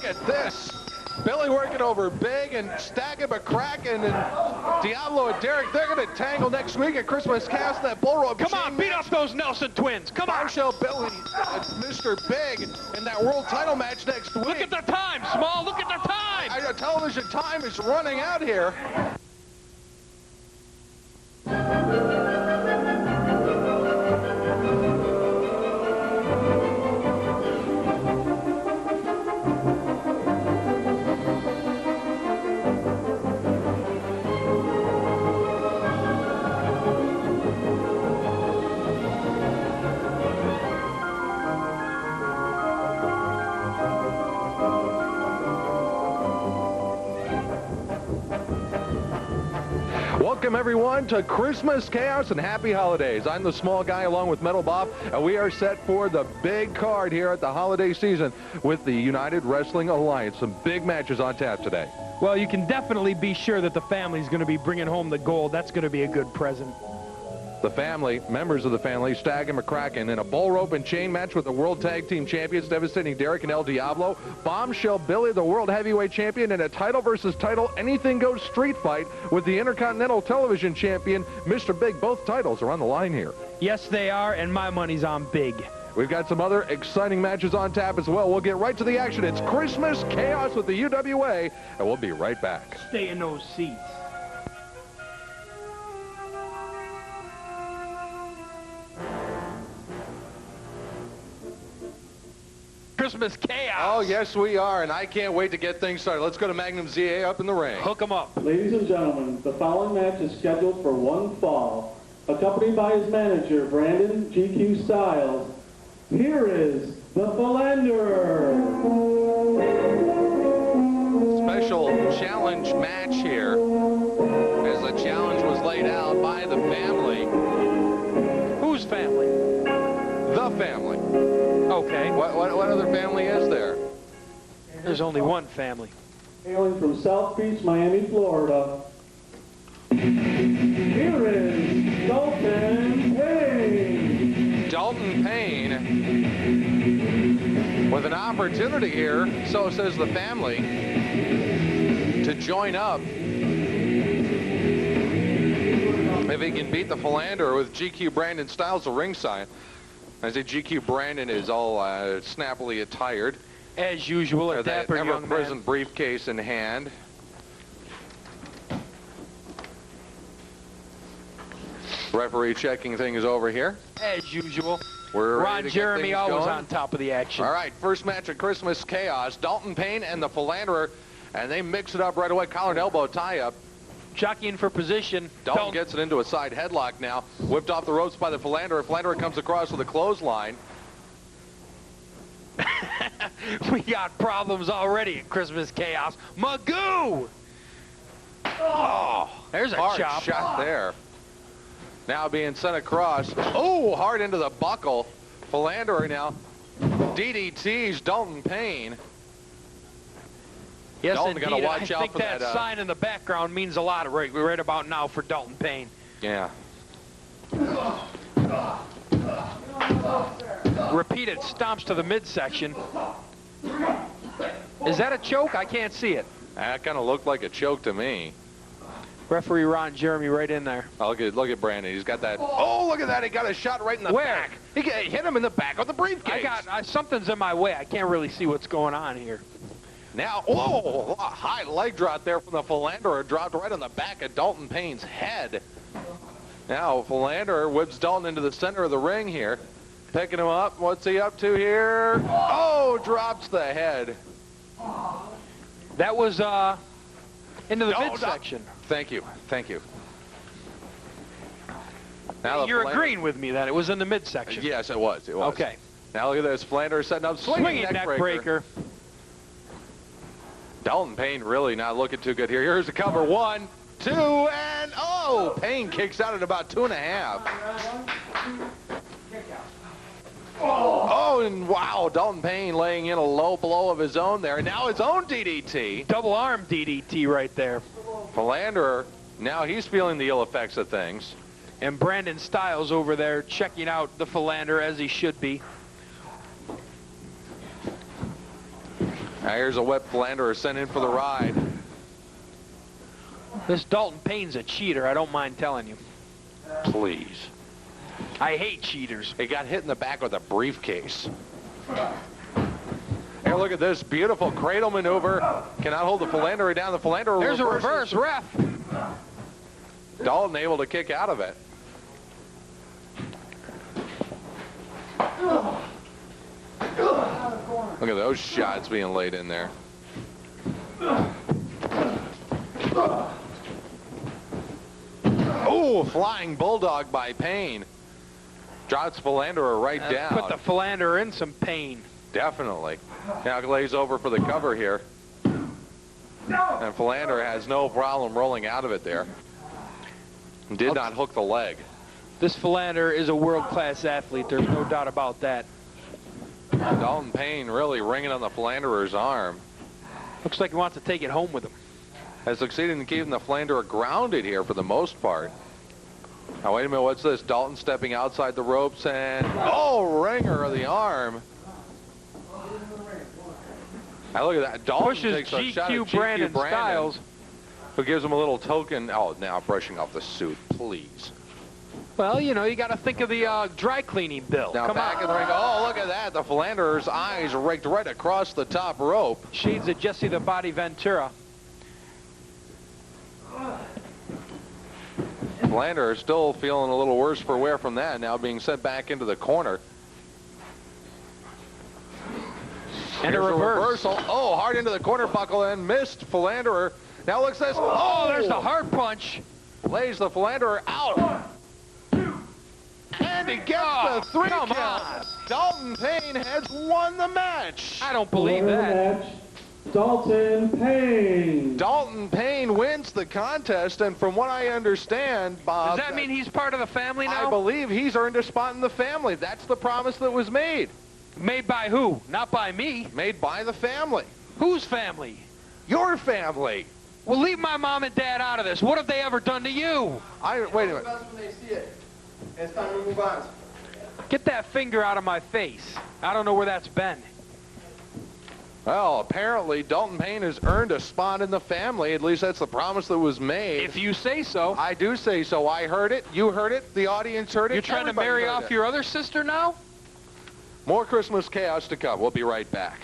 look at this. Billy working over Big and Stagg and McCracken and Diablo and Derek. They're going to tangle next week at Christmas Chaos in that bull rope. Come on, beat up those Nelson twins. Come on. Bombshell Billy and Mr. Big in that world title match next week. Look at the time, Szmal. Look at the time. Our television time is running out here. Welcome everyone to Christmas Chaos and Happy Holidays. I'm the small guy along with Metal Bob, and we are set for the big card here at the holiday season with the United Wrestling Alliance. Some big matches on tap today. Well, you can definitely be sure that the family's going to be bringing home the gold. That's going to be a good present. The family, members of the family, Stagg and McCracken, in a bull rope and chain match with the World Tag Team Champions, devastating Derek and El Diablo. Bombshell Billy, the World Heavyweight Champion, in a title versus title, anything goes street fight with the Intercontinental Television Champion, Mr. Big. Both titles are on the line here. Yes, they are, and my money's on Big. We've got some other exciting matches on tap as well. We'll get right to the action. It's Christmas Chaos with the UWA, and we'll be right back. Stay in those seats. Christmas Chaos. Oh, yes, we are, and I can't wait to get things started. Let's go to Magnum ZA up in the ring. Hook 'em up. Ladies and gentlemen, the following match is scheduled for one fall. Accompanied by his manager, Brandon GQ Styles, here is the Philanderer. Special challenge match here, as the challenge was laid out by the family. Whose family? The family. Okay. What other family is there? There's only one family. Hailing from South Beach, Miami, Florida, here is Dalton Payne. Dalton Payne with an opportunity here, so says the family, to join up. If he can beat the Philanderer with GQ Brandon Styles, the ringside. I say GQ Brandon is all snappily attired. As usual, a dapper young man. Ever-present briefcase in hand. Referee checking things over here. As usual. We're ready Ron to get Jeremy things always going. on top of the action. All right, first match of Christmas Chaos. Dalton Payne and the Philanderer, and they mix it up right away. Collar and elbow tie-up. Jockeying for position. Dalton gets it into a side headlock now. Whipped off the ropes by the Philanderer. Philanderer comes across with a clothesline. We got problems already at Christmas Chaos. Magoo! Oh, there's a Hard chop. shot there. Now being sent across. Oh, hard into the buckle. Philanderer now DDTs Dalton Payne. Yes, Dalton indeed. gotta watch I out think for that that, sign in the background means a lot right about now for Dalton Payne. Yeah. Repeated stomps to the midsection. Is that a choke? I can't see it. That kind of looked like a choke to me. Referee Ron Jeremy right in there. Oh, look at Brandon. He's got that. Oh, look at that. He got a shot right in the Where? back. He hit him in the back of the briefcase. Something's in my way. I can't really see what's going on here. Now, oh, a high leg drop there from the Philanderer. Dropped right on the back of Dalton Payne's head. Now, Philanderer whips Dalton into the center of the ring here. Picking him up. What's he up to here? Oh, drops the head. That was into the midsection. Thank you. Thank you. Now you're agreeing with me that it was in the midsection. Yes, it was. It was. Okay. Now look at this. Philanderer setting up swinging neck breaker. Dalton Payne really not looking too good here. Here's the cover. 1, 2, and oh! Payne kicks out at about 2.5. Oh, and wow, Dalton Payne laying in a low blow of his own there. And now his own DDT. Double arm DDT right there. Philanderer, now he's feeling the ill effects of things. And Brandon Styles over there checking out the Philanderer as he should be. Now here's a whip. Philanderer sent in for the ride. This Dalton Payne's a cheater, I don't mind telling you. Please. I hate cheaters. He got hit in the back with a briefcase. Here, look at this beautiful cradle maneuver. Cannot hold the Philanderer down. The Philanderer There's a reverses. reverse, ref. Dalton able to kick out of it. Look at those shots being laid in there. Oh, flying bulldog by Payne. Drops Philanderer right down. Put the Philanderer in some pain. Definitely. Now glaze over for the cover here. And Philanderer has no problem rolling out of it there. Did not hook the leg. This Philanderer is a world-class athlete. There's no doubt about that. Dalton Payne really ringing on the Philanderer's arm. Looks like he wants to take it home with him. Has succeeded in keeping the Philanderer grounded here for the most part. Now, wait a minute. What's this? Dalton stepping outside the ropes and... Oh, ringer of the arm. Now, look at that. Dalton pushes takes a shot at GQ Brandon Styles. Who gives him a little token. Oh, now brushing off the suit, please. Well, you know, you got to think of the dry cleaning bill. Now Come back on. in the ring. Oh, look at that. The Philanderer's eyes raked right across the top rope. Shades of Jesse the Body Ventura. Philanderer still feeling a little worse for wear from that, now being sent back into the corner. And here's a reversal. Oh, hard into the corner buckle and missed Philanderer. Now looks this. Oh, there's the hard punch. Lays the Philanderer out. 1, 2, and he gets the 3 count. Dalton Payne has won the match. I don't believe that. Dalton Payne. Dalton Payne wins the contest, and from what I understand, Bob... Does that mean he's part of the family now? I believe he's earned a spot in the family. That's the promise that was made. Made by who? Not by me. Made by the family. Whose family? Your family. Well, leave my mom and dad out of this. What have they ever done to you? Wait a minute. That's when they see it. It's time to move on. Get that finger out of my face. I don't know where that's been. Well, apparently Dalton Payne has earned a spot in the family. At least that's the promise that was made. If you say so. I do say so. I heard it. You heard it. The audience heard it. You're trying to Everybody marry heard off it. your other sister now? More Christmas chaos to come. We'll be right back.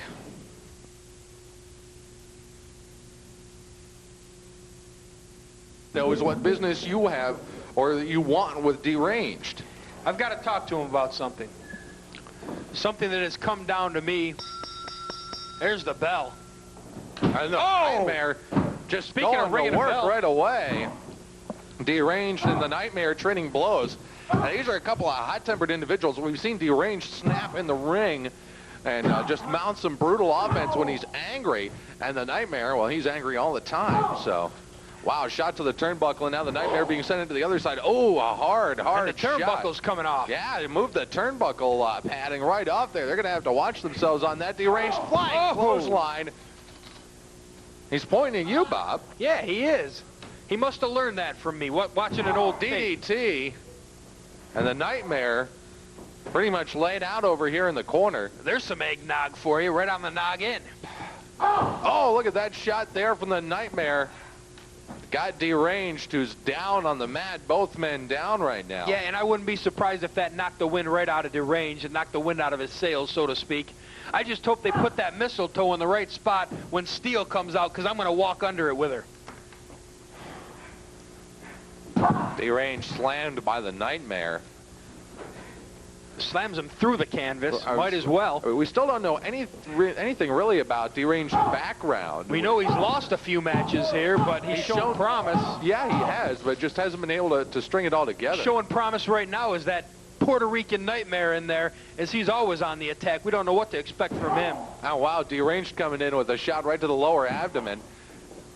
That was what business you have or that you want with Deranged. I've got to talk to him about something. Something that has come down to me. There's the bell. I know. Oh! Nightmare just Speaking of going ringing to a work bell. right away. Deranged and the Nightmare trading blows. Now, these are a couple of hot-tempered individuals. We've seen Deranged snap in the ring and just mount some brutal offense when he's angry. And the Nightmare, well, he's angry all the time. So, wow, shot to the turnbuckle, and now the Nightmare being sent into the other side. Oh, a hard And the shot. turnbuckle's coming off. Yeah, they moved the turnbuckle padding right off there. They're going to have to watch themselves on that Deranged flying clothesline. Tape. He's pointing at you, Bob. Yeah, he is. He must have learned that from me, watching an old tape. DDT. And the Nightmare pretty much laid out over here in the corner. There's some eggnog for you, right on the noggin. Oh, look at that shot there from the Nightmare. Got Deranged, who's down on the mat. Both men down right now. Yeah, and I wouldn't be surprised if that knocked the wind right out of Deranged and knocked the wind out of his sails, so to speak. I just hope they put that mistletoe in the right spot when Steel comes out, because I'm going to walk under it with her. Deranged slammed by the Nightmare. Slams him through the canvas. Might as well. We still don't know anything really about Deranged's background. We know he's lost a few matches here, but he's shown promise. Yeah, he has, but just hasn't been able to string it all together. Showing promise right now is that Puerto Rican Nightmare in there, as he's always on the attack. We don't know what to expect from him. Oh, wow, Deranged coming in with a shot right to the lower abdomen.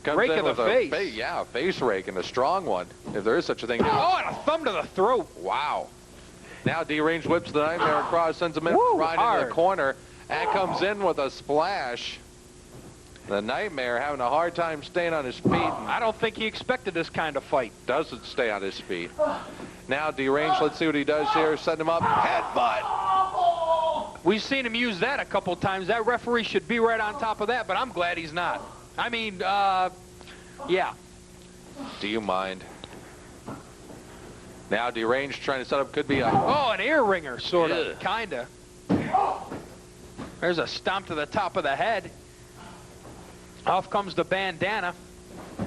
Comes Rake in of the with face. Yeah, a face rake, and a strong one, if there is such a thing. Oh, and a thumb to the throat. Wow. Now Deranged whips the Nightmare across, sends him in right into the corner, and comes in with a splash. The Nightmare having a hard time staying on his feet. I don't think he expected this kind of fight. Doesn't stay on his feet. Now Deranged, let's see what he does here. Set him up. Headbutt. We've seen him use that a couple times. That referee should be right on top of that, but I'm glad he's not. I mean, yeah. Do you mind? Now Deranged trying to set up, could be a... Oh, an ear ringer, sort of, kind of. There's a stomp to the top of the head. Off comes the bandana.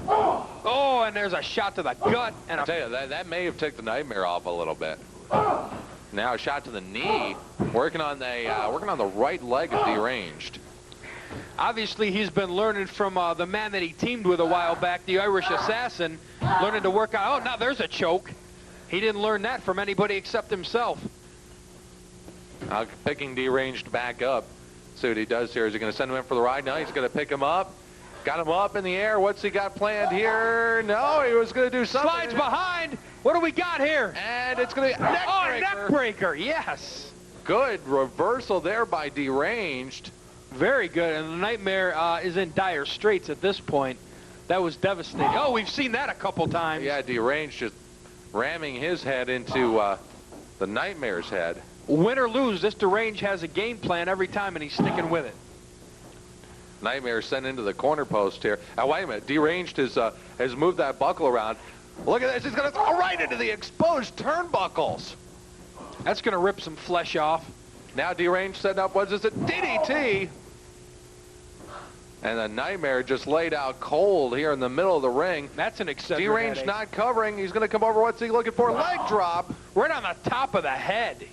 Oh, and there's a shot to the gut. And I tell you, that may have took the Nightmare off a little bit. Now a shot to the knee, working on the right leg of Deranged. Obviously, he's been learning from the man that he teamed with a while back, the Irish Assassin, learning to work out. Oh, now there's a choke. He didn't learn that from anybody except himself. Picking Deranged back up. See what he does here. Is he going to send him in for the ride? No, he's going to pick him up. Got him up in the air. What's he got planned here? No, he was going to do something. Slides behind. What do we got here? And it's going to be a neck breaker. Neck breaker, yes. Good reversal there by Deranged. Very good, and the Nightmare is in dire straits at this point. That was devastating. Oh, we've seen that a couple times. Yeah, Deranged just ramming his head into the Nightmare's head. Win or lose, this Deranged has a game plan every time, and he's sticking with it. Nightmare sent into the corner post here. Now, wait a minute. Deranged has moved that buckle around. Look at this. He's going to throw right into the exposed turnbuckles. That's going to rip some flesh off. Now Deranged setting up, what is this, a DDT? And the Nightmare just laid out cold here in the middle of the ring. That's an eccentric Deranged headache. not covering. He's going to come over. What's he looking for? Leg drop. Right on the top of the head.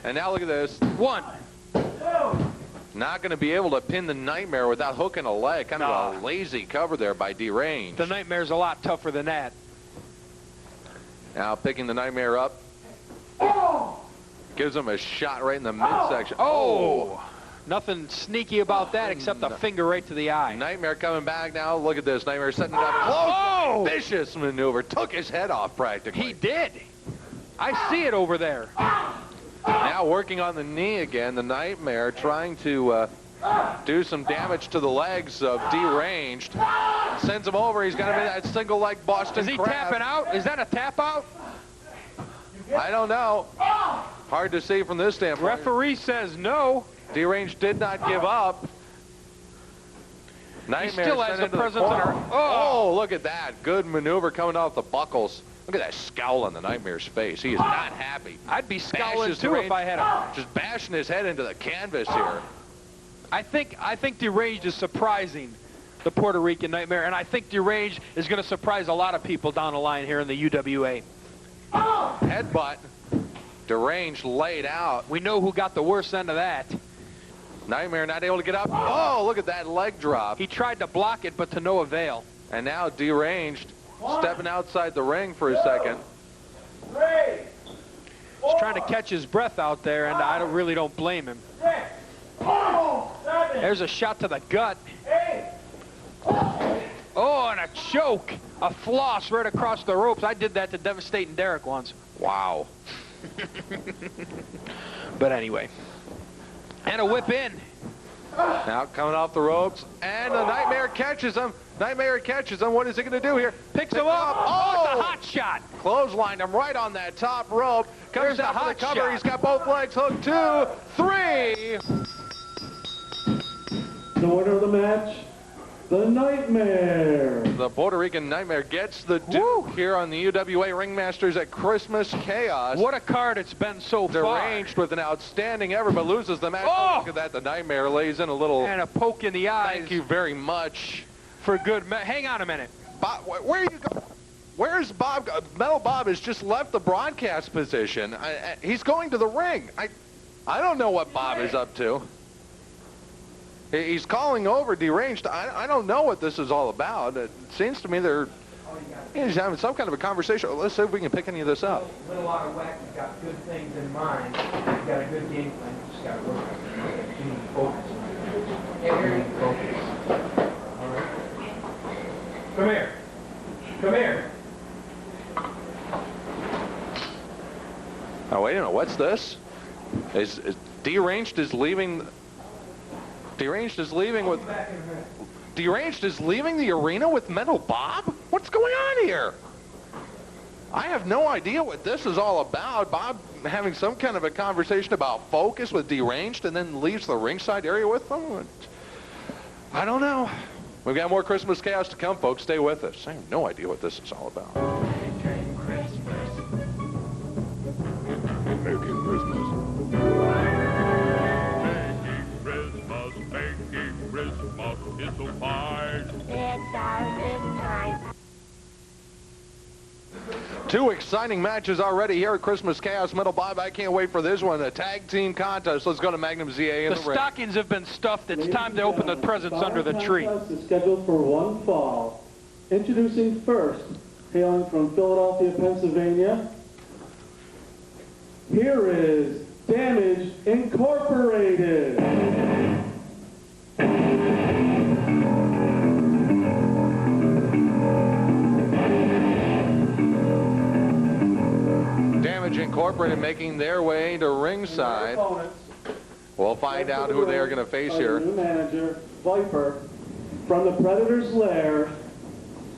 And now look at this. 1. Not going to be able to pin the Nightmare without hooking a leg. Kind of a lazy cover there by Deranged. The Nightmare's a lot tougher than that. Now picking the Nightmare up. Gives him a shot right in the midsection. Oh! Nothing sneaky about that except a finger right to the eye. Nightmare coming back now. Look at this. Nightmare setting it up close. Oh! Vicious maneuver. Took his head off practically. He did. I see it over there. Now working on the knee again. The Nightmare trying to do some damage to the legs of Deranged. Sends him over. He's got to be that single leg Boston Is he Crab. tapping out? Is that a tap out? I don't know. Hard to see from this standpoint. Referee says no. Deranged did not give up. Nightmare still has sent the into presence in corner. her- Oh, look at that. Good maneuver coming off the buckles. Look at that scowl on the Nightmare's face. He is not happy. I'd be scowling Bashes too if I had him. Just bashing his head into the canvas here. I think Deranged is surprising the Puerto Rican Nightmare, and I think Deranged is going to surprise a lot of people down the line here in the UWA. Headbutt. Deranged laid out. We know who got the worst end of that. Nightmare not able to get up. Oh, look at that leg drop. He tried to block it, but to no avail. And now Deranged stepping outside the ring for a second. He's trying to catch his breath out there, and I really don't blame him. There's a shot to the gut. Oh, and a choke. A floss right across the ropes. I did that to Devastating Derek once. Wow. But anyway. And a whip in. Now coming off the ropes, and the Nightmare catches him. Nightmare catches him. What is he going to do here? Picks him up. Oh, it's a hot shot. Clotheslined him right on that top rope. Comes There's the down for the hot cover. shot. He's got both legs hooked. 2, 3. The winner of the match, the Nightmare. The Puerto Rican Nightmare gets the Duke here on the UWA Ringmasters at Christmas Chaos. What a card it's been so far. Deranged with an outstanding effort, but loses the match. Oh! Look at that. The Nightmare lays in a little. And a poke in the eyes. Thank you very much. For good. Hang on a minute. Bob, where are you going? Where's Bob? Metal Bob has just left the broadcast position. He's going to the ring. I don't know what Bob is up to. He's calling over Deranged. I don't know what this is all about. It seems to me he's having some kind of a conversation. Let's see if we can pick any of this up. A little out of whack. You've got good things in mind. You've got a good game plan. You just got to work on it. You need to focus. You need to focus. All right? Come here. Come here. Oh, wait a minute. What's this? Is Deranged is leaving... Deranged is leaving with... Deranged is leaving the arena with Metal Bob? What's going on here? I have no idea what this is all about. Bob having some kind of a conversation about focus with Deranged and then leaves the ringside area with them. I don't know. We've got more Christmas chaos to come, folks. Stay with us. I have no idea what this is all about. Merry Christmas. Merry Christmas. Merry Christmas, it's so fine. It's our good time. Two exciting matches already here at Christmas Chaos Metal. Bob, I can't wait for this one. A tag team contest. Let's go to Magnum ZA in the ring. The stockings have been stuffed. It's time to open the presents under the tree. The contest is scheduled for one fall. Introducing first, hailing from Philadelphia, Pennsylvania, here is Damage Incorporated. Damage Incorporated making their way to ringside. We'll find out who they are going to face here. New manager, Viper, from the Predator's Lair.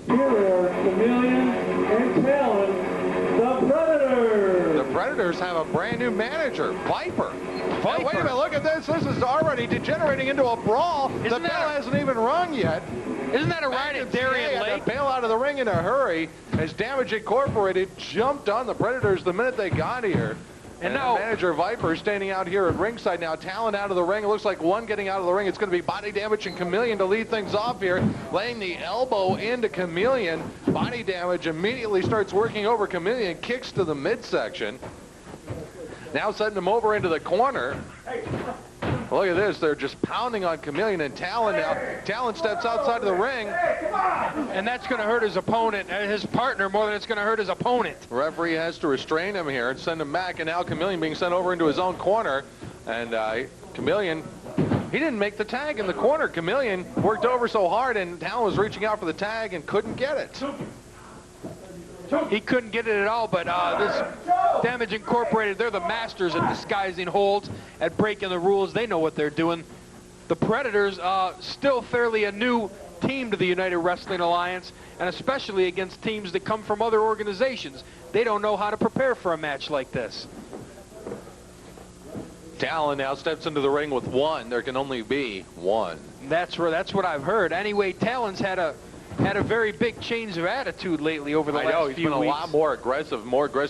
Here are Chameleon and Talon, the Predators. The Predators have a brand new manager, Viper. Viper. Now, wait a minute, look at this. This is already degenerating into a brawl. The bell hasn't even rung yet. Isn't that a ride at Darien Had Lake? to bail out of the ring in a hurry as Damage Incorporated jumped on the Predators the minute they got here. And now manager Viper standing out here at ringside now. Talon out of the ring. It looks like one getting out of the ring. It's going to be Body Damage and Chameleon to lead things off here. Laying the elbow into Chameleon. Body Damage immediately starts working over Chameleon. Kicks to the midsection. Now setting him over into the corner. Look at this. They're just pounding on Chameleon and Talon now. Talon steps outside of the ring. And that's going to hurt his opponent, his partner, more than it's going to hurt his opponent. Referee has to restrain him here and send him back. And now Chameleon being sent over into his own corner. And Chameleon, he didn't make the tag in the corner. Chameleon worked over so hard, and Talon was reaching out for the tag and couldn't get it. He couldn't get it at all, but this Damage Incorporated, they're the masters at disguising holds, at breaking the rules. They know what they're doing. The Predators, still fairly a new team to the United Wrestling Alliance, and especially against teams that come from other organizations. They don't know how to prepare for a match like this. Talon now steps into the ring with one. There can only be one. That's what I've heard. Anyway, Talon's had a very big change of attitude lately over the last few weeks. He's been a lot more aggressive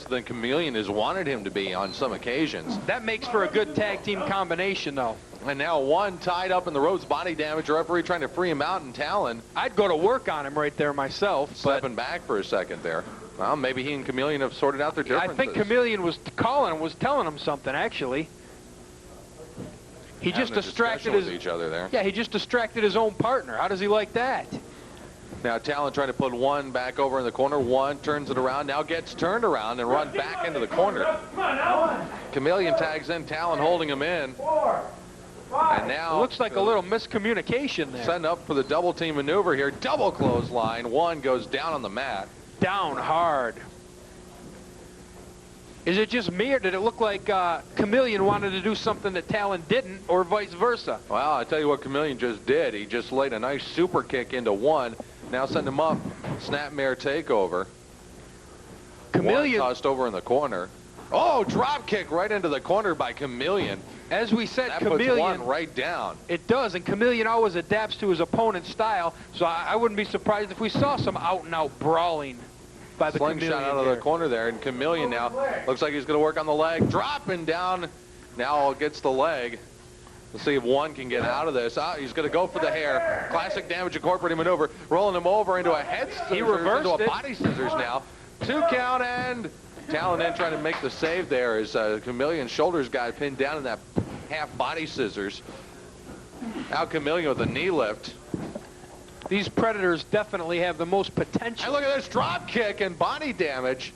than Chameleon has wanted him to be on some occasions. That makes for a good tag team combination, though. And now one tied up in the ropes, Body Damage, referee trying to free him out, and Talon I'd go to work on him right there myself. stepping back for a second there. Well, maybe he and Chameleon have sorted out their differences. I think Chameleon was telling him something, actually. He just distracted each other there. Yeah, he just distracted his own partner. How does he like that? Now Talon trying to put one back over in the corner. One turns it around, now gets turned around and run back into the corner. Chameleon tags in, Talon holding him in. And now it looks like a little miscommunication there. Setting up for the double team maneuver here. Double clothesline. One goes down on the mat. Down hard. Is it just me, or did it look like Chameleon wanted to do something that Talon didn't, or vice versa? Well, I tell you what Chameleon just did. He just laid a nice super kick into one. Now send him up. Snapmare takeover. Chameleon one tossed over in the corner. Oh, drop kick right into the corner by Chameleon. As we said, that Chameleon, puts one right down. It does, and Chameleon always adapts to his opponent's style, so I wouldn't be surprised if we saw some out-and-out brawling by the Chameleon. Slingshot out of the corner there, and Chameleon now looks like he's going to work on the leg. Dropping down. Now gets the leg. Let's see if one can get out of this. He's going to go for the hair. Classic Damage Incorporated maneuver. Rolling him over into a head scissors. He reversed into a it. body scissors now. 2 count, and Talon in trying to make the save there as Chameleon's shoulders got pinned down in that half body scissors. Now Chameleon with a knee lift. These Predators definitely have the most potential. And look at this drop kick and Body Damage.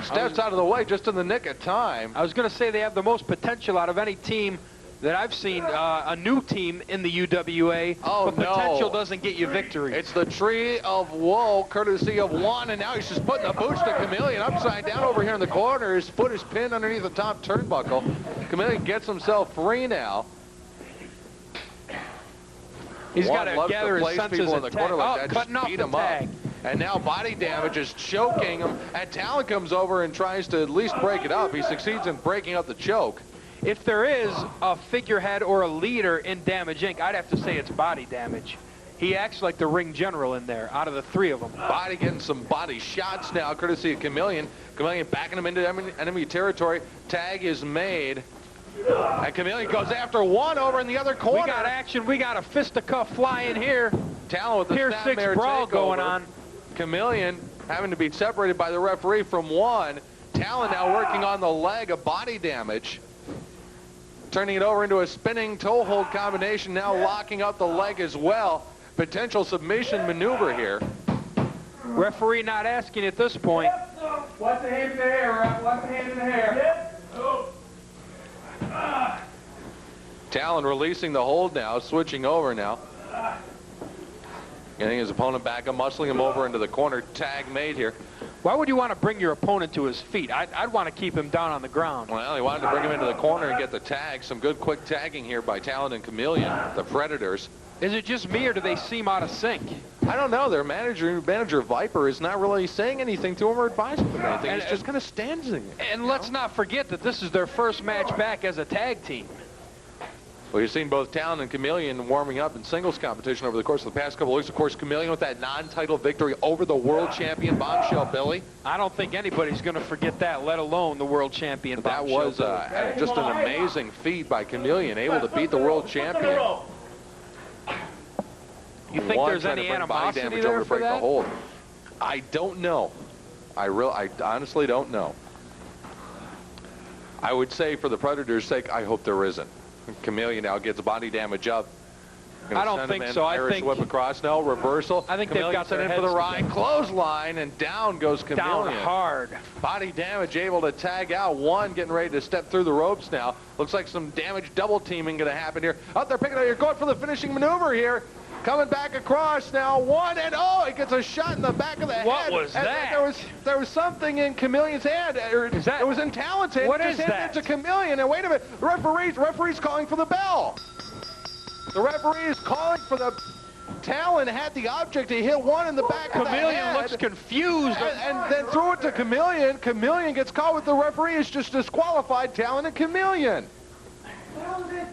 Steps out of the way just in the nick of time. I was going to say they have the most potential out of any team that I've seen, a new team in the UWA. Oh, but potential doesn't get you victory. It's the Tree of Woe, courtesy of one, and now he's just putting the boots to Chameleon upside down over here in the corner. His foot is pinned underneath the top turnbuckle. Chameleon gets himself free now. He's got One to loves gather to his place senses people and in the corner like that, cutting just off beat the him up. tag. And now body damage is choking him, and Talon comes over and tries to at least break it up. He succeeds in breaking up the choke. If there is a figurehead or a leader in Damage Inc., I'd have to say it's body damage. He acts like the ring general in there, out of the three of them. Body getting some body shots now, courtesy of Chameleon. Chameleon backing him into enemy territory. Tag is made. And Chameleon goes after one over in the other corner. We got action. We got a fisticuff flying here. Talon with the Pier 6 brawl going on. Chameleon having to be separated by the referee from one. Talon now working on the leg of body damage. Turning it over into a spinning toe hold combination, now locking up the leg as well. Potential submission maneuver here. Referee not asking at this point. Watch the hand in the hair, ref. Watch the hand in the hair. Talon releasing the hold now, switching over now. Getting his opponent back and muscling him over into the corner. Tag made here. Why would you want to bring your opponent to his feet? I'd want to keep him down on the ground. Well, he wanted to bring him into the corner and get the tag. Some good quick tagging here by Talon and Chameleon, the Predators. Is it just me, or do they seem out of sync? I don't know. Their manager Viper, is not really saying anything to him or advising them anything. He's just kind of standing there. And let's not forget that this is their first match back as a tag team. Well, you've seen both Talon and Chameleon warming up in singles competition over the course of the past couple of weeks. Of course, Chameleon with that non-title victory over the world champion Bombshell Billy. I don't think anybody's going to forget that, let alone the world champion That Bombshell was Billy. just an amazing feat by Chameleon, able to beat the world champion. You think there's any animosity there for that? I don't know. I honestly don't know. I would say for the Predators' sake, I hope there isn't. Chameleon now gets body damage up. I don't think so. Irish whip across. No, reversal. I think Chameleon they've got their in for heads the ride. Clothesline, and down goes Chameleon. Down hard. Body damage, able to tag out. One getting ready to step through the ropes now. Looks like some damage double teaming going to happen here. Out there picking up. You're going for the finishing maneuver here. Coming back across now, one, and oh, it gets a shot in the back of the head. What was that? There was something in Chameleon's hand. It was in Talon's hand. What He is just handed that? it to Chameleon, and wait a minute, the referee's calling for the bell. The referee is calling for the... Talon had the object. He hit one in the back of the head. Chameleon looks confused. And then threw it to Chameleon. Chameleon gets caught with the referee. Is just disqualified Talon and Chameleon.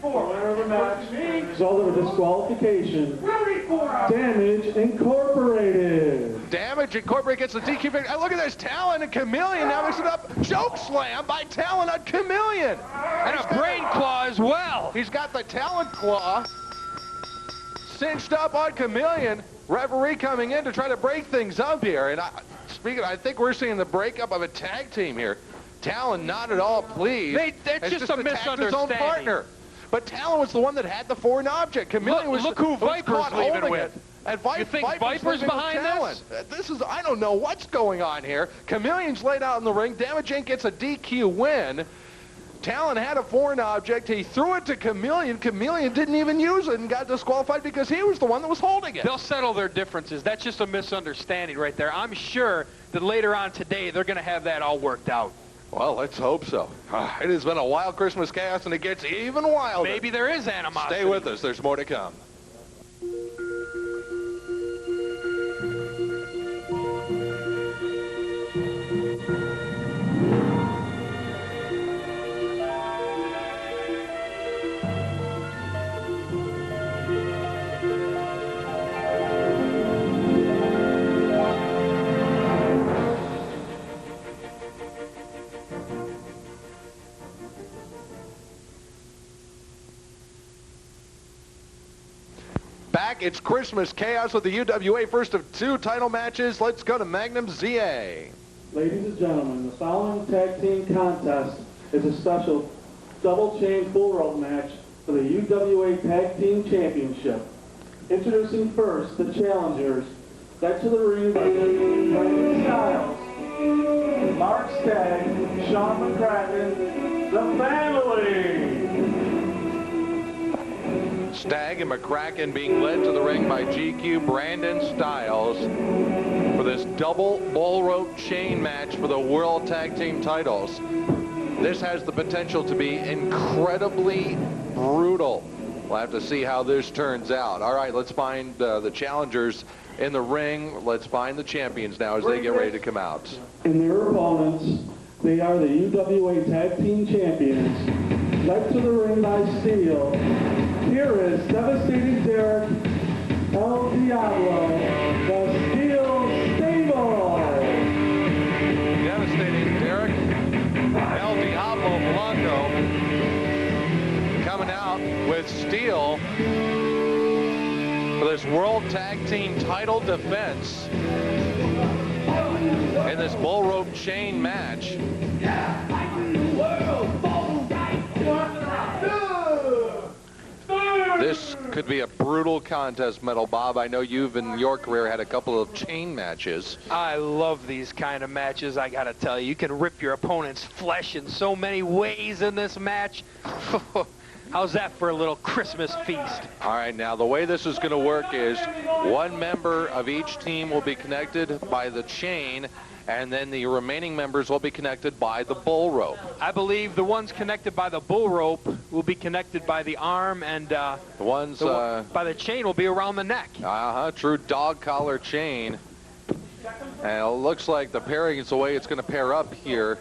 Winner of the match, result of a disqualification. Damage Incorporated. Damage Incorporated gets the DQ victory. Look at this, Talon and Chameleon now mix it up. Choke slam by Talon on Chameleon. And a brain claw as well. He's got the Talon claw cinched up on Chameleon. Referee coming in to try to break things up here. And I think we're seeing the breakup of a tag team here. Talon not at all pleased. That's just a misunderstanding. His own partner. But Talon was the one that had the foreign object. Chameleon look who Viper's leaving with. And You think Viper's behind this? I don't know what's going on here. Chameleon's laid out in the ring. Damage Inc. gets a DQ win. Talon had a foreign object. He threw it to Chameleon. Chameleon didn't even use it and got disqualified because he was the one that was holding it. They'll settle their differences. That's just a misunderstanding right there. I'm sure that later on today they're going to have that all worked out. Well, let's hope so. It has been a wild Christmas chaos, and it gets even wilder. Maybe there is animosity. Stay with us. There's more to come. Back, it's Christmas chaos with the UWA first of two title matches. Let's go to Magnum ZA. Ladies and gentlemen, the following tag team contest is a special double chain bull rope match for the UWA Tag Team Championship. Introducing first the challengers, back to the ring, Brandon Styles, Mark Stagg, Shawn McCracken, the family. Stagg and McCracken being led to the ring by GQ Brandon Styles for this double bull rope chain match for the World Tag Team titles. This has the potential to be incredibly brutal. We'll have to see how this turns out. All right, let's find the challengers in the ring. Let's find the champions now as they get ready to come out. And their opponents, they are the UWA Tag Team Champions. Led to the ring by Steel. Here is Devastating Derek, El Diablo, the Steel Stable. Devastating Derek, El Diablo Blanco coming out with Steel for this World Tag Team title defense in this bull rope chain match. This could be a brutal contest, Metal Bob. I know you've in your career had a couple of chain matches. I love these kind of matches, I gotta tell you. You can rip your opponent's flesh in so many ways in this match. How's that for a little Christmas feast? All right, now the way this is going to work is one member of each team will be connected by the chain, and then the remaining members will be connected by the bull rope. I believe the ones connected by the bull rope will be connected by the arm, and The ones by the chain will be around the neck. True dog collar chain. And it looks like the pairing is the way it's going to pair up here.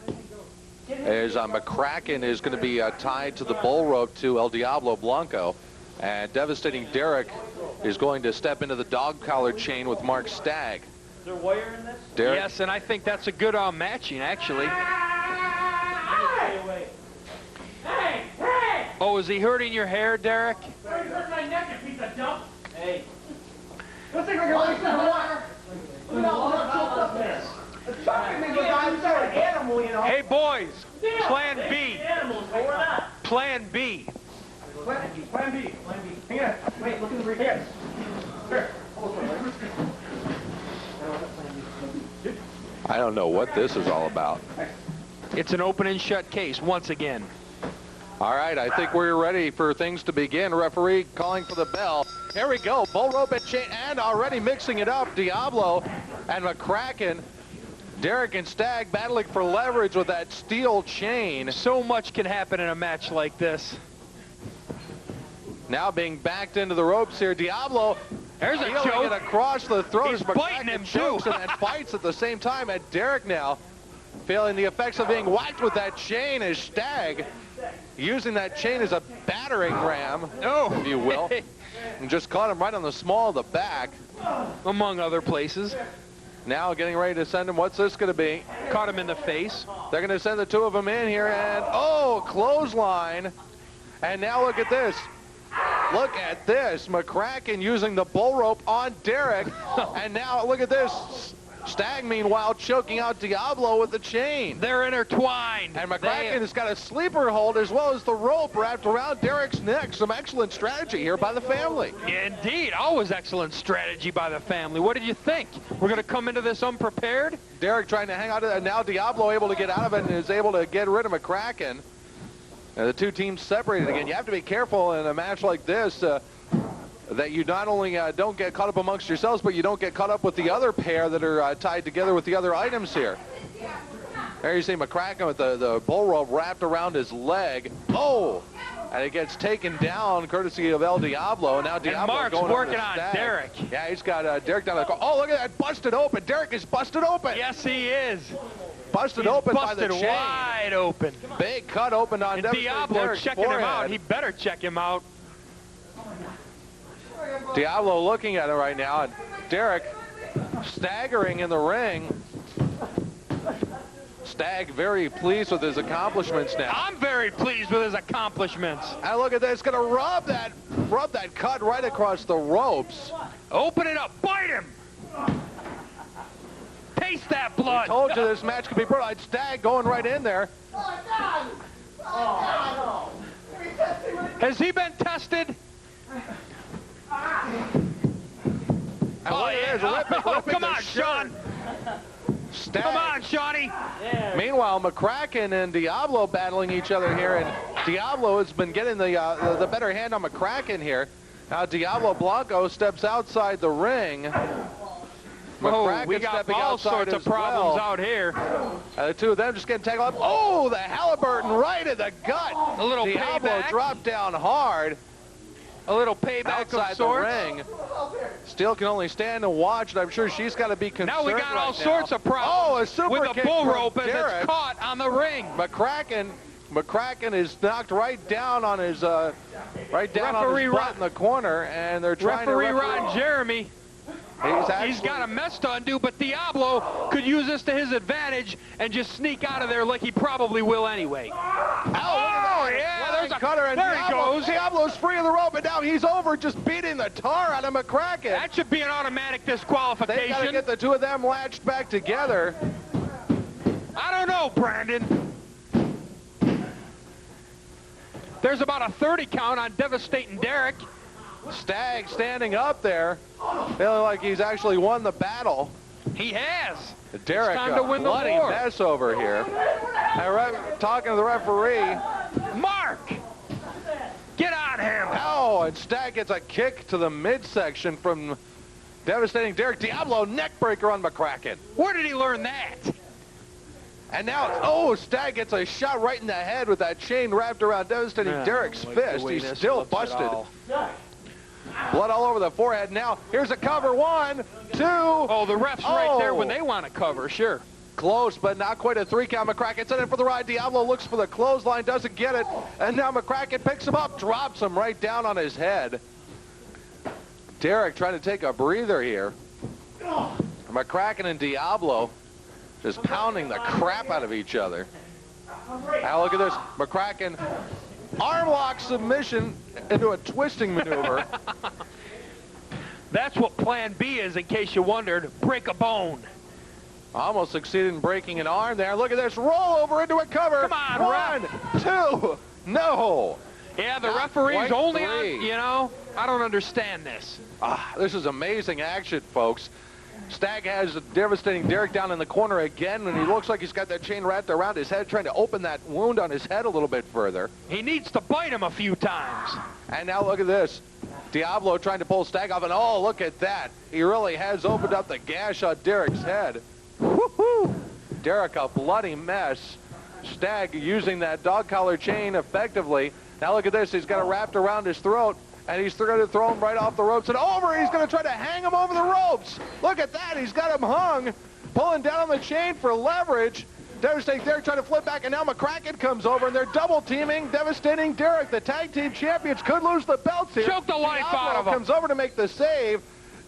Is McCracken is going to be tied to the bull rope to El Diablo Blanco, and Devastating Derek is going to step into the dog collar chain with Mark Stagg. Is there wire in this? Derek? Yes, and I think that's a good matching, actually. Hey! Hey! Oh, is he hurting your hair, Derek? You hurt my neck, you piece of dump! Hey. Let's take like a waste of water. Look at all the this. It's shocking me, but I'm sorry, animal, you know. Hey, boys, Plan B. Animals, but we're not. Plan B. Plan B. Plan B. Hang on. Wait, look at the briefcase. Here. I don't know what this is all about. It's an open and shut case once again. All right, I think we're ready for things to begin. Referee calling for the bell. Here we go, bull rope and chain, and already mixing it up. Diablo and McCracken. Derek and Stagg battling for leverage with that steel chain. So much can happen in a match like this. Now being backed into the ropes here. Diablo, There's a feeling choke. it across the throat. He's as biting McCracken him, chokes too. and then fights at the same time. And Derek now feeling the effects of being whacked with that chain as Stagg using that chain as a battering ram, if you will. And just caught him right on the small of the back. Among other places. Now getting ready to send him. What's this going to be? Caught him in the face. They're going to send the two of them in here, and clothesline. And now look at this. Look at this. McCracken using the bull rope on Derek. And now look at this. Stagg, meanwhile, choking out Diablo with the chain. They're intertwined. And McCracken has got a sleeper hold as well as the rope wrapped around Derek's neck. Some excellent strategy here by the family. Indeed, always excellent strategy by the family. What did you think? We're going to come into this unprepared? Derek trying to hang on to that. Now Diablo able to get out of it and is able to get rid of McCracken. And the two teams separated again. You have to be careful in a match like this that you not only don't get caught up amongst yourselves, but you don't get caught up with the other pair that are tied together with the other items here. There you see McCracken with the bull rope wrapped around his leg. Oh! And it gets taken down courtesy of El Diablo. Now Diablo And Mark's going working over to on Stagg. Derek. Yeah, he's got Derek down the corner. Oh, look at that, busted open. Derek is busted open. Yes, he is. Busted He's open by busted the chain. wide open. Big cut open on And Diablo checking him out. He better check him out. Diablo looking at it right now, and Derek staggering in the ring. Stagg very pleased with his accomplishments now. I'm very pleased with his accomplishments. And look at this, gonna rub that cut right across the ropes. Open it up. Bite him. Taste that blood. Told you this match could be brutal. Stagg going right in there. Has he been tested? And look at this, ripping Come the on, shirt. Shawn. Stagg. Come on, Shawnee. Meanwhile, McCracken and Diablo battling each other here, and Diablo has been getting the better hand on McCracken here. Now Diablo Blanco steps outside the ring. Oh, we McCracken got stepping all outside sorts of as problems well. out here. The two of them just getting tangled up. Oh, the Halliburton right in the gut. A little Diablo payback. dropped down hard. A little payback outside of the sorts. ring. Steele can only stand and watch, and I'm sure she's got to be concerned. Now we got all right sorts now. of problems Oh, a super with a kick bull from rope as Derek. it's caught on the ring. McCracken is knocked right down on his on his butt in the corner, and they're trying Referee to Ron Jeremy. He's got a mess to undo, but Diablo could use this to his advantage and just sneak out of there like he probably will anyway. Oh, yeah, there's a cutter, and there he goes. Diablo's free of the rope, and now he's over, just beating the tar out of McCracken. That should be an automatic They got to disqualification. get the two of them latched back together. I don't know, Brandon. There's about a 30 count on Devastating Derek. Stagg standing up there, feeling like he's actually won the battle. He has. Derek, It's time to win the bloody war. mess over here. And talking to the referee. Mark! Get on him! Oh, and Stagg gets a kick to the midsection from Devastating Derek. Diablo neckbreaker on McCracken. Where did he learn that? And now, Stagg gets a shot right in the head with that chain wrapped around Devastating Derek's fist. He's still busted. Blood all over the forehead. Now, here's a cover. 1, 2. Oh, the ref's right there when they want to cover, sure. Close, but not quite a 3 count. McCracken's in it for the ride. Diablo looks for the clothesline, doesn't get it. And now McCracken picks him up, drops him right down on his head. Derek trying to take a breather here. McCracken and Diablo just pounding the crap out of each other. Now look at this. McCracken arm lock submission into a twisting maneuver. That's what plan B is, in case you wondered. Break a bone. Almost succeeded in breaking an arm there. Look at this. Roll over into a cover. Come on, 1, 2. No. Yeah, the Not referee's quite only 3. on, I don't understand this. This is amazing action, folks. Stagg has a Devastating Derek down in the corner again, and he looks like he's got that chain wrapped around his head, trying to open that wound on his head a little bit further. He needs to bite him a few times. And now look at this. Diablo trying to pull Stagg off, and oh, look at that. He really has opened up the gash on Derek's head. Woohoo! Derek, a bloody mess. Stagg using that dog collar chain effectively. Now look at this. He's got it wrapped around his throat. And he's going to throw him right off the ropes and over. He's going to try to hang him over the ropes. Look at that. He's got him hung, pulling down on the chain for leverage. Devastating Derek trying to flip back, and now McCracken comes over, and they're double teaming Devastating Derek. The tag team champions could lose the belts here. Choke the life out of him. Comes over to make the save.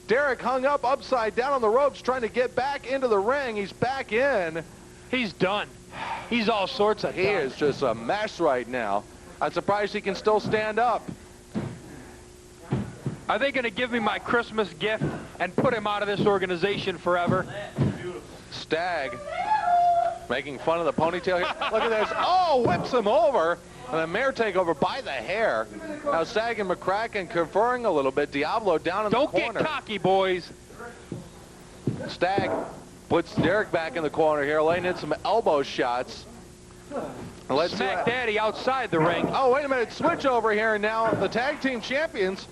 Derek hung up upside down on the ropes, trying to get back into the ring. He's back in. He's done. He's all sorts of He done. is just a mess right now. I'm surprised he can still stand up. Are they going to give me my Christmas gift and put him out of this organization forever? Stagg making fun of the ponytail here. Look at this. Oh, whips him over. And a mare takeover by the hair. Now Stagg and McCracken conferring a little bit. Diablo down in the corner. Don't get cocky, boys. Stagg puts Derek back in the corner here, laying in some elbow shots. Let's Smack Daddy outside the ring. Oh, wait a minute. Switch over here. Now the tag team champions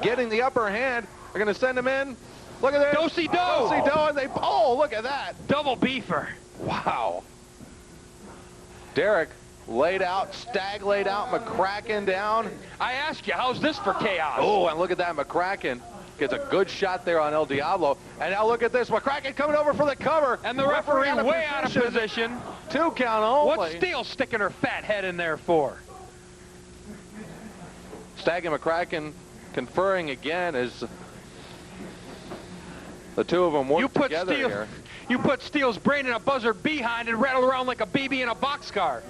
getting the upper hand. They're going to send him in. Look at this. Do-si-do. Do-si-do, and they, oh, look at that. Double beefer. Wow. Derek laid out. Stagg laid out. McCracken down. I ask you, how's this for chaos? Oh, and look at that. McCracken gets a good shot there on El Diablo. And now look at this. McCracken coming over for the cover. And the referee way out of position. 2 count only. What's Steele sticking her fat head in there for? Stagg and McCracken conferring again as the two of them work together here. You put Steele's brain in a buzzard behind and rattle around like a BB in a boxcar.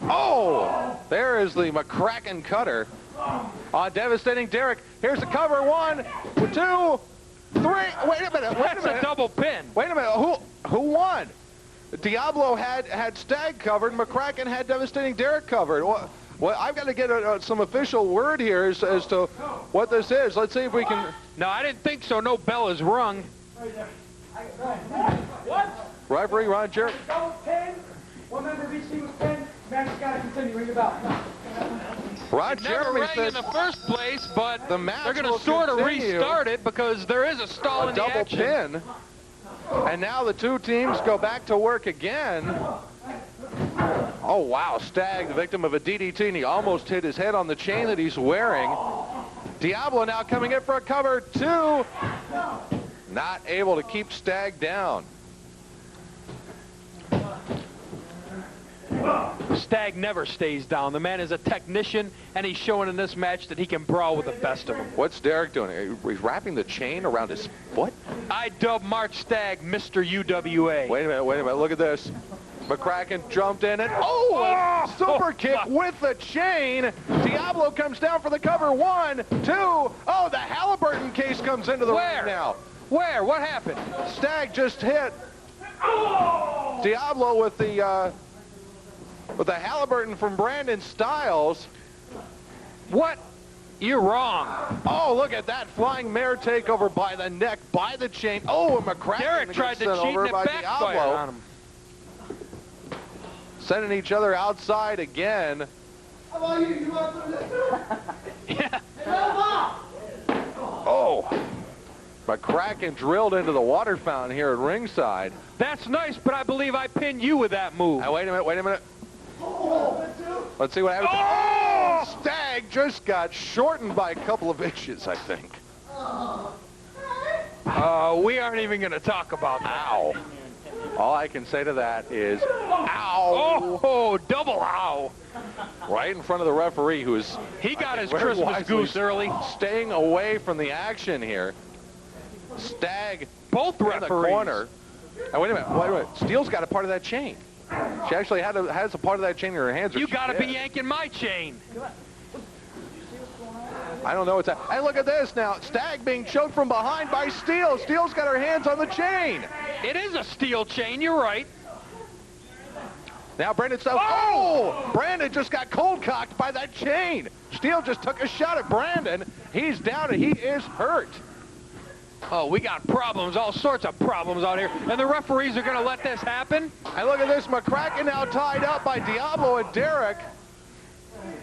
Oh, there is the McCracken cutter on Devastating Derek. Here's the cover. 1, 2, 3. Wait a minute. That's a double pin. Wait a minute. Who won? Diablo had Stagg covered. McCracken had Devastating Derek covered. Well, I've got to get some official word here as to what this is. Let's see if we can. No, I didn't think so. No bell is rung. What? Referee Ron Jerry. That was 10. One member of each team was 10. Match got to continue. Ring the bell. Ron Never Jeremy rang says in the first place, but the match they're going will to sort of continue. restart it because there is a stall A in the double action. pin. And now the two teams go back to work again. Oh, wow. Stagg, the victim of a DDT, and he almost hit his head on the chain that he's wearing. Diablo now coming in for a cover. 2. Not able to keep Stagg down. Stagg never stays down. The man is a technician, and he's showing in this match that he can brawl with the best of them. What's Derek doing? He's wrapping the chain around his foot? I dub Mark Stagg Mr. UWA. Wait a minute. Look at this. McCracken jumped in and, a super kick with the chain. Diablo comes down for the cover. 1, 2. Oh, the Halliburton case comes into the ring now. Where? What happened? Stagg just hit Diablo with the Halliburton from Brandon Styles. What? You're wrong. Oh, look at that flying mare takeover by the neck, by the chain. Oh, and McCracken Derek tried to cheat over and it by backfired Diablo. on him. Sending each other outside again. How about you? You want some of this too? Yeah. Oh, McCracken drilled into the water fountain here at ringside. That's nice, but I believe I pinned you with that move. Now, wait a minute. Let's see what happens. Oh! Stagg just got shortened by a couple of inches, I think. We aren't even going to talk about that. Ow. All I can say to that is, ow. Oh, double ow. Right in front of the referee, who is... He got his very Christmas wisely goose early. Staying away from the action here. Stagg Both in referees. the corner. Now, wait a minute. Steele's got a part of that chain. She actually has a part of that chain in her hands. You got to be yanking my chain. I don't know what's that. Hey, look at this now. Stagg being choked from behind by Steele. Steele's got her hands on the chain. It is a steel chain. You're right. Now Brandon Styles. Oh! Brandon just got cold cocked by that chain. Steele just took a shot at Brandon. He's down and he is hurt. Oh, we got problems, all sorts of problems out here. And the referees are going to let this happen? And look at this. McCracken now tied up by Diablo and Derek.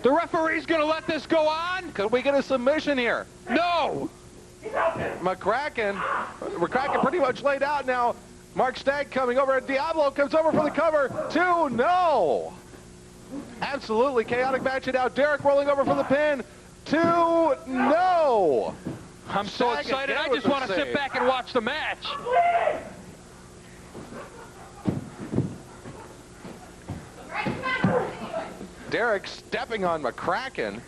The referee's going to let this go on? Could we get a submission here? No! McCracken pretty much laid out now. Mark Stagg coming over, and Diablo comes over for the cover. 2, no. Absolutely chaotic match. And now Derek rolling over for the pin. 2, no. I'm so Stagg excited. again I with just the want to sit save. back and watch the match. Derek stepping on McCracken.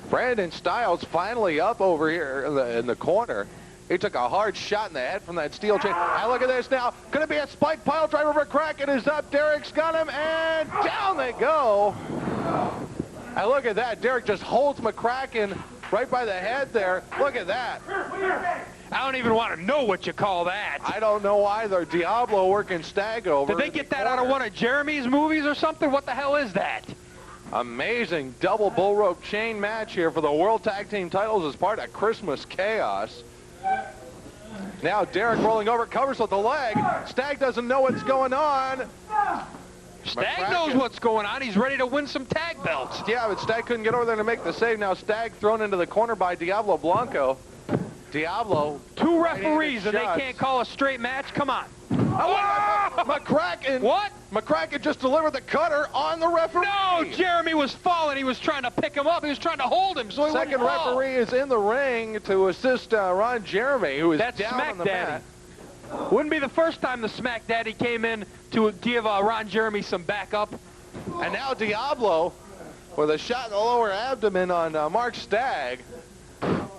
Brandon Styles finally up over here in the corner. He took a hard shot in the head from that steel chain. And look at this now. Going to be a spike pile driver. McCracken is up. Derek's got him, and down they go. And look at that. Derek just holds McCracken right by the head there. Look at that. I don't even want to know what you call that. I don't know either. Diablo working Stagg over. Did they get that out of one of Jeremy's movies or something? What the hell is that? Amazing double bull rope chain match here for the World Tag Team titles as part of Christmas Chaos. Now Derek rolling over, covers with the leg. Stagg doesn't know what's going on. Stagg knows what's going on. He's ready to win some tag belts. Yeah, but Stagg couldn't get over there to make the save. Now Stagg thrown into the corner by Diablo Blanco. Diablo. 2 referees and they shots. can't call a straight match? Come on. McCracken. What? McCracken just delivered the cutter on the referee. No, Jeremy was falling. He was trying to pick him up. He was trying to hold him so he Second wouldn't fall. referee is in the ring to assist Ron Jeremy, who is That's down Smack on the Daddy. mat. Wouldn't be the first time the Smack Daddy came in to give Ron Jeremy some backup. And now Diablo with a shot in the lower abdomen on Mark Stagg.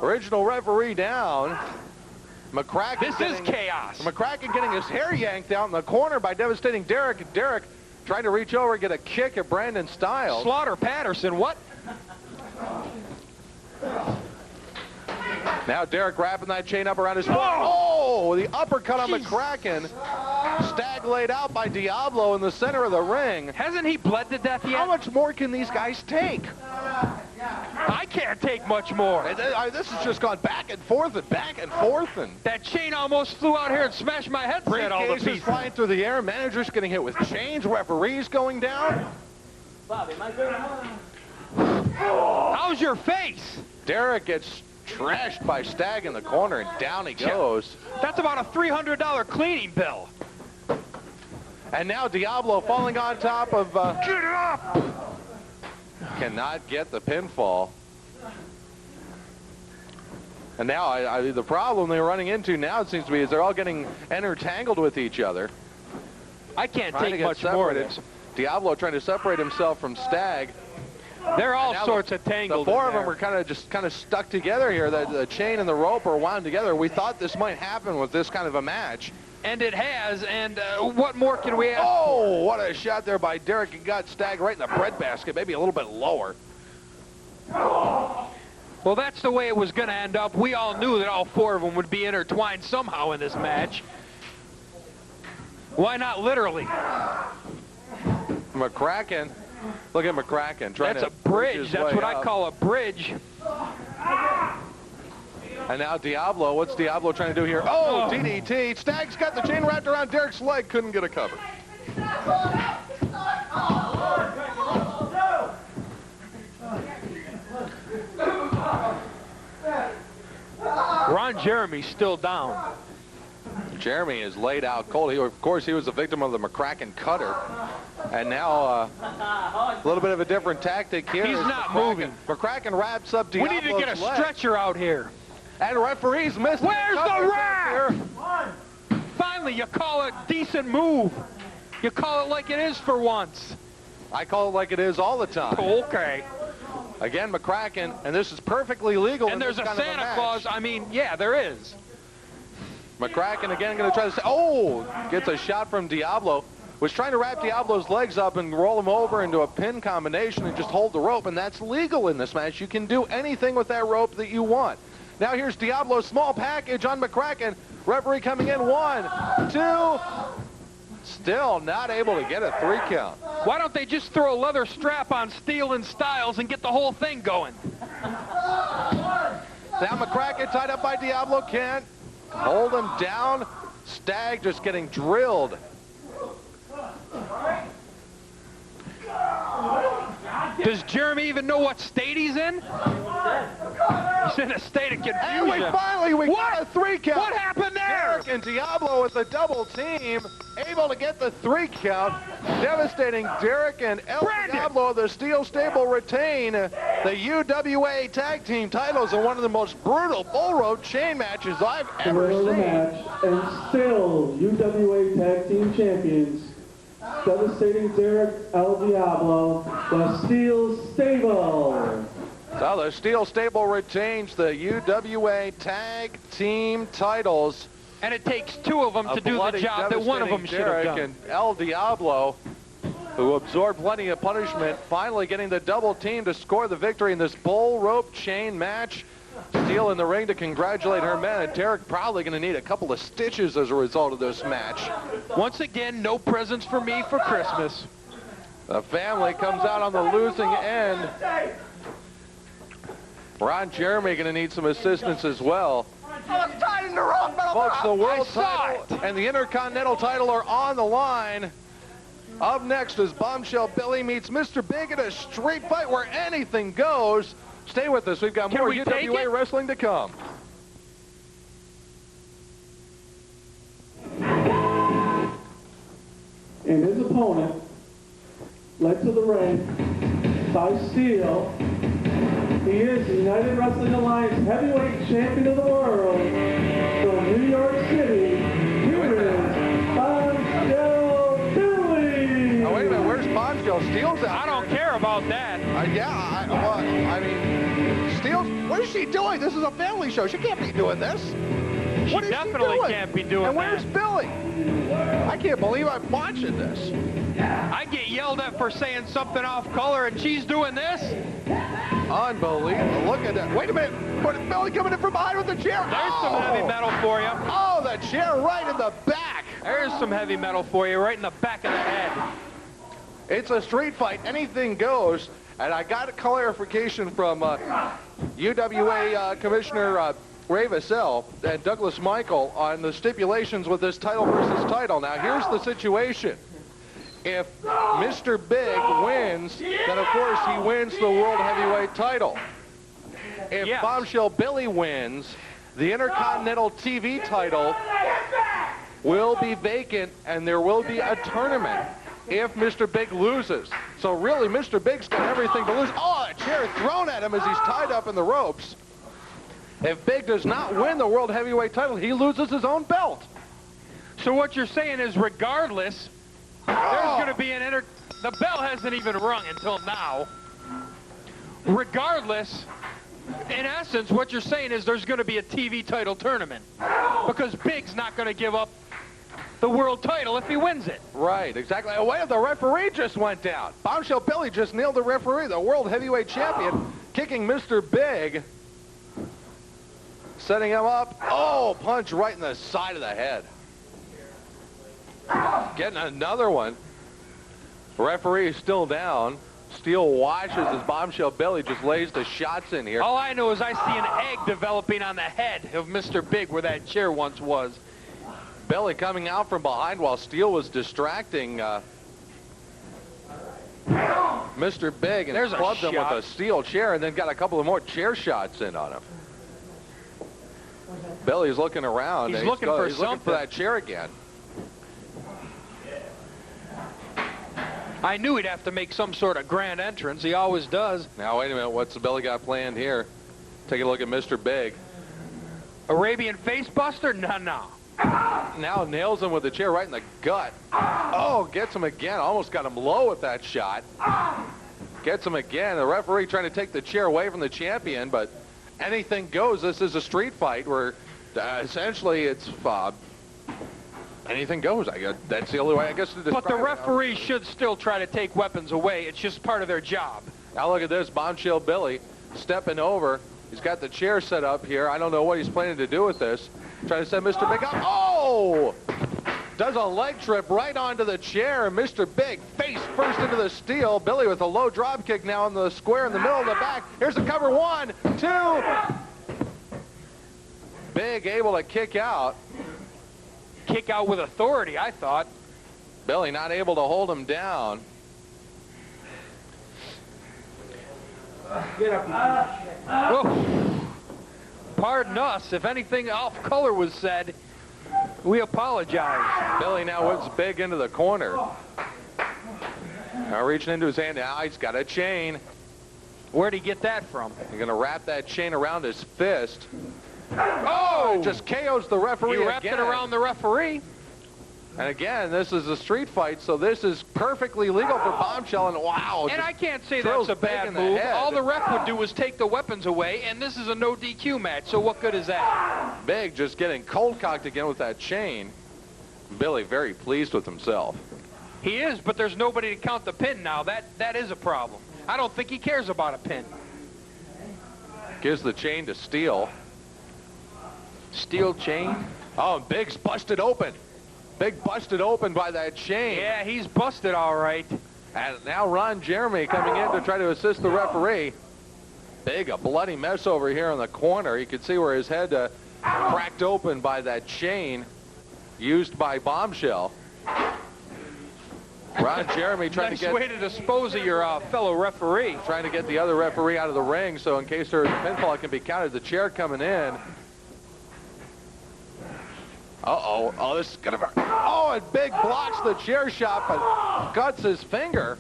Original referee down. McCracken. This is chaos. McCracken getting his hair yanked out in the corner by devastating Derek. Derek trying to reach over and get a kick at Brandon Styles. Slaughter Patterson, what? Now Derek wrapping that chain up around his foot. Oh, the uppercut on McCracken. Stagg laid out by Diablo in the center of the ring. Hasn't he bled to death yet? How much more can these guys take? I can't take much more. This has just gone back and forth and back and forth. And That chain almost flew out here and smashed my headset all to briefcases pieces. flying through the air. Managers getting hit with chains. Referees going down. How's your face? Derek gets trashed by Stagg in the corner, and down he goes. That's about a $300 cleaning bill. And now Diablo falling on top of... Get up! Cannot get the pinfall. And now the problem they're running into now, it seems to be, is they're all getting entangled with each other. I can't take much more of this. Diablo trying to separate himself from Stagg. They're all sorts of tangled. The four of them are kind of stuck together here. The chain and the rope are wound together. We thought this might happen with this kind of a match. And it has, and what more can we ask? Oh, what a shot there by Derek. He got Stagg right in the breadbasket, maybe a little bit lower. Well, that's the way it was going to end up. We all knew that all four of them would be intertwined somehow in this match. Why not literally? McCracken. Look at McCracken trying to... That's a bridge. That's what I call a bridge. And now Diablo. What's Diablo trying to do here? Oh, DDT. Stagg's got the chain wrapped around Derek's leg. Couldn't get a cover. Ron Jeremy's still down. Jeremy is laid out cold. Of course, he was a victim of the McCracken cutter. And now a little bit of a different tactic here. He's not moving. McCracken wraps up Diablo's We need to get a stretcher out here. And referees missed. Where's the wrap? Finally, you call it decent move. You call it like it is for once. I call it like it is all the time. Okay. Again, McCracken, and this is perfectly legal. And there's a Santa Claus. I mean, yeah, there is. McCracken again going to try to say, oh, gets a shot from Diablo. Was trying to wrap Diablo's legs up and roll him over into a pin combination and just hold the rope, and that's legal in this match. You can do anything with that rope that you want. Now here's Diablo's small package on McCracken. Referee coming in, 1, 2. Still not able to get a 3 count. Why don't they just throw a leather strap on Steele and Styles and get the whole thing going? Now McCracken tied up by Diablo, can't hold him down. Stagg just getting drilled. Does Jeremy even know what state he's in? He's in a state of confusion. And we got a 3 count. What happened there? Derek and Diablo with a double team, able to get the 3 count. Devastating. Derek and Diablo of the Steel Stable retain the UWA Tag Team titles in one of the most brutal bull rope chain matches I've ever seen. The match, and still UWA Tag Team Champions. Devastating Derek El Diablo, the Steel Stable. So the Steel Stable retains the UWA Tag Team titles. And it takes 2 of them to do the job that one of them should have done. And El Diablo, who absorbed plenty of punishment, finally getting the double team to score the victory in this bull rope chain match. Steel in the ring to congratulate her men, and Derek probably going to need a couple of stitches as a result of this match. Once again, no presents for me for Christmas. The family comes out on the losing end. Ron Jeremy going to need some assistance as well. Folks, the world title and the Intercontinental title are on the line. Up next is Bombshell Billy meets Mr. Big in a street fight where anything goes. Stay with us. We've got more UWA wrestling to come. And his opponent, led to the ring by Steel. He is the United Wrestling Alliance Heavyweight Champion of the World from New York City. Here is Bombshell Billy. Oh, wait a minute. Where's Bombshell? Steel's out. I don't care about that. I mean, Steel's, what is she doing? This is a family show. She can't be doing this. She definitely can't be doing that. And where's Billy? I can't believe I'm watching this. I get yelled at for saying something off color, and she's doing this? Unbelievable. Look at that. Wait a minute. Billy coming in from behind with the chair. There's some heavy metal for you. Oh, the chair right in the back. There's some heavy metal for you right in the back of the head. It's a street fight. Anything goes. And I got a clarification from UWA Commissioner Ray Vassell and Douglas Michael on the stipulations with this title versus title. Now, here's the situation. If Mr. Big wins, then, of course, he wins the World Heavyweight title. If Bombshell Billy wins, the Intercontinental TV title will be vacant, and there will be a tournament if Mr. Big loses. So really, Mr. Big's got everything to lose. Oh, a chair thrown at him as he's tied up in the ropes. If Big does not win the World Heavyweight title, he loses his own belt. So what you're saying is, regardless, there's going to be the bell hasn't even rung until now. Regardless, in essence, what you're saying is there's going to be a TV title tournament because Big's not going to give up the world title if he wins it. Right, exactly. Oh, wait, the referee just went down. Bombshell Billy just nailed the referee, the World Heavyweight Champion, kicking Mr. Big, setting him up. Oh, punch right in the side of the head. Getting another one. Referee is still down. Steel watches as Bombshell Billy just lays the shots in here. All I know is I see an egg developing on the head of Mr. Big where that chair once was. Billy coming out from behind while Steel was distracting Mr. Big, and clubbed him with a steel chair and then got a couple of more chair shots in on him. Billy's looking around. He's looking for something. Looking for that chair again. I knew he'd have to make some sort of grand entrance. He always does. Now, wait a minute. What's the Billy got planned here? Take a look at Mr. Big. Arabian face buster? No. Now nails him with the chair right in the gut. Oh, gets him again. Almost got him low with that shot. Gets him again. The referee trying to take the chair away from the champion, but anything goes. This is a street fight where essentially it's anything goes. I guess that's the only way I guess to describe it. But the referee should still try to take weapons away. It's just part of their job. Now look at this. Bombshell Billy stepping over. He's got the chair set up here. I don't know what he's planning to do with this. Trying to set Mr. Big up. Oh! Does a leg trip right onto the chair. And Mr. Big face first into the steel. Billy with a low drop kick now in the square in the middle of the back. Here's the cover. 1, 2. Big able to kick out. Kick out with authority, I thought. Billy not able to hold him down. Get up. Oh. Pardon us. If anything off color was said, we apologize. Billy now whips Big into the corner. Now reaching into his hand. Now he's got a chain. Where'd he get that from? He's going to wrap that chain around his fist. Oh! Just KOs the referee. He wrapped it around the referee. And again, this is a street fight, so this is perfectly legal for Bombshell. And wow! And I can't say that's a bad move. All the ref would do was take the weapons away, and this is a no DQ match. So what good is that? Big just getting cold cocked again with that chain. Billy very pleased with himself. He is, but there's nobody to count the pin now. That is a problem. I don't think he cares about a pin. Gives the chain to Steel. Steel chain. Oh, Big's busted open. Big busted open by that chain. Yeah, he's busted all right. And now Ron Jeremy coming in to try to assist the referee. Big, a bloody mess over here in the corner. You can see where his head cracked open by that chain used by Bombshell. Ron Jeremy trying nice to get... way to dispose of your fellow referee. Trying to get the other referee out of the ring, so in case there is a pinfall, it can be counted. The chair coming in. Uh-oh. Oh, this is going to... Oh, and Big blocks the chair shot, but cuts his finger.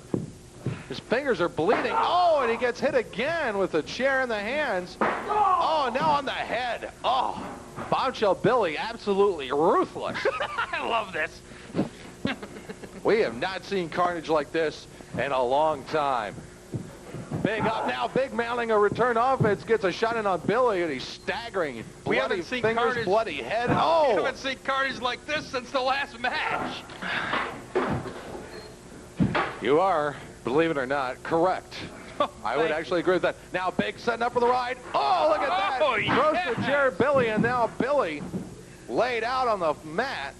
His fingers are bleeding. Oh, and he gets hit again with the chair in the hands. Oh, now on the head. Oh, Bombshell Billy absolutely ruthless. I love this. We have not seen carnage like this in a long time. Big up now. Big mounting a return offense. Gets a shot in on Billy, and he's staggering. We haven't seen fingers, carnage. bloody head. Oh! We haven't seen carnage like this since the last match. You are, believe it or not, correct. I would actually agree with that. Now Big setting up for the ride. Oh, look at that. Oh, Throws yes. the chair Billy, and now Billy laid out on the mat.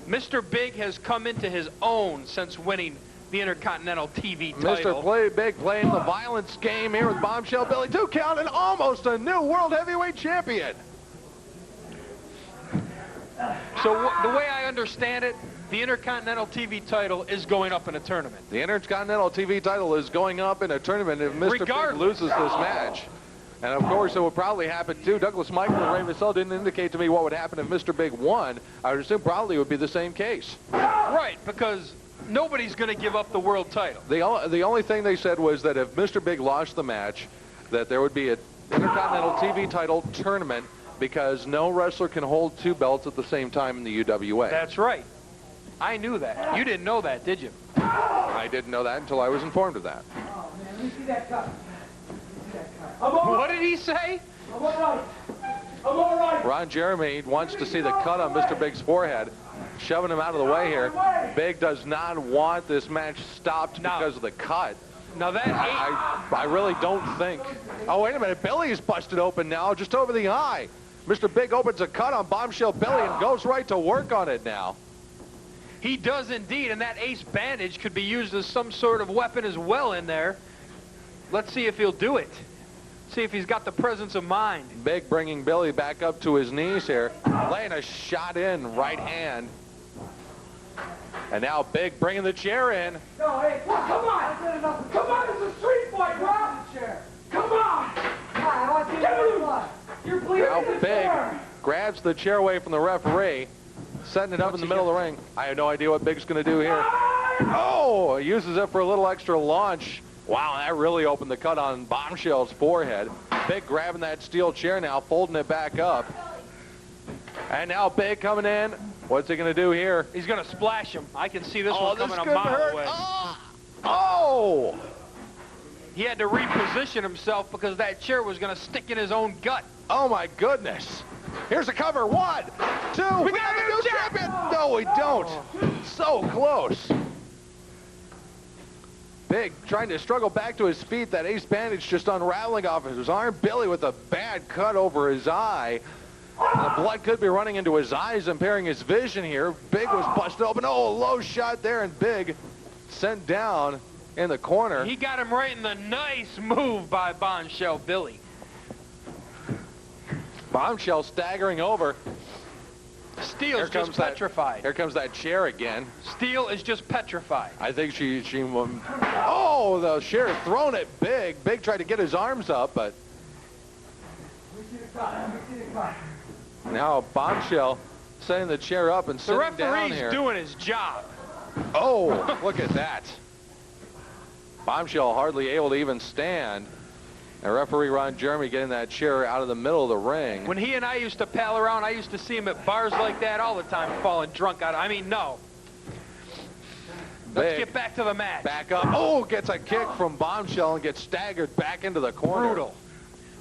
Mr. Big has come into his own since winning the Intercontinental TV title. Mr. Big playing the violence game here with Bombshell Billy. 2 count and almost a new World Heavyweight Champion. So the way I understand it, the Intercontinental TV title is going up in a tournament. The Intercontinental TV title is going up in a tournament if Mr. Big loses this match. And of course, it would probably happen too. Douglas Michael and Ray Vassell didn't indicate to me what would happen if Mr. Big won. I would assume probably it would be the same case. Right, because nobody's going to give up the world title. The only thing they said was that if Mr. Big lost the match, that there would be an Intercontinental TV title tournament because no wrestler can hold 2 belts at the same time in the UWA. That's right. I knew that. You didn't know that, did you? I didn't know that until I was informed of that. Oh, man, let me see that cut. What did he say? I'm all right. I'm all right. Ron Jeremy wants to see the cut on Mr. Big's forehead, shoving him out of the way here. Big does not want this match stopped because of the cut. Now that I really don't think. Oh, wait a minute. Billy is busted open now, just over the eye. Mr. Big opens a cut on Bombshell Billy and goes right to work on it now. he does indeed, and that ace bandage could be used as some sort of weapon as well in there. Let's see if he'll do it. See if he's got the presence of mind. Big bringing Billy back up to his knees here. Laying a shot in, right hand. And now Big bringing the chair in. No, hey, come on. Come on, it's a street fight, bro. Come on. I want you to blood. You're bleeding. Now Big grabs the chair away from the referee, setting it up in the middle of the ring. I have no idea what Big's going to do here. Oh, he uses it for a little extra launch. Wow, that really opened the cut on Bombshell's forehead. Big grabbing that steel chair now, folding it back up. And now Big coming in. What's he going to do here? He's going to splash him. I can see this one coming a mile away. Oh! He had to reposition himself because that chair was going to stick in his own gut. Oh, my goodness. Here's a cover. 1, 2. We got a new champion. No, we don't. So close. Big trying to struggle back to his feet. That ace bandage just unraveling off of his arm. Billy with a bad cut over his eye. The blood could be running into his eyes, impairing his vision here. Big was busted open. Oh, low shot there, and Big sent down in the corner. He got him right in the nice move by Bombshell Billy. Bombshell staggering over. Steel's just petrified. Here comes that chair again. Steel is just petrified. I think she oh, the chair thrown at Big. Big tried to get his arms up, but now Bombshell setting the chair up and sitting down here. The referee's doing his job. Oh, look at that. Bombshell hardly able to even stand. And referee Ron Jeremy getting that chair out of the middle of the ring. When he and I used to pal around, I used to see him at bars like that all the time, falling drunk out. I mean, no. Let's get back to the match. Back up. Oh, gets a kick from Bombshell and gets staggered back into the corner. Brutal.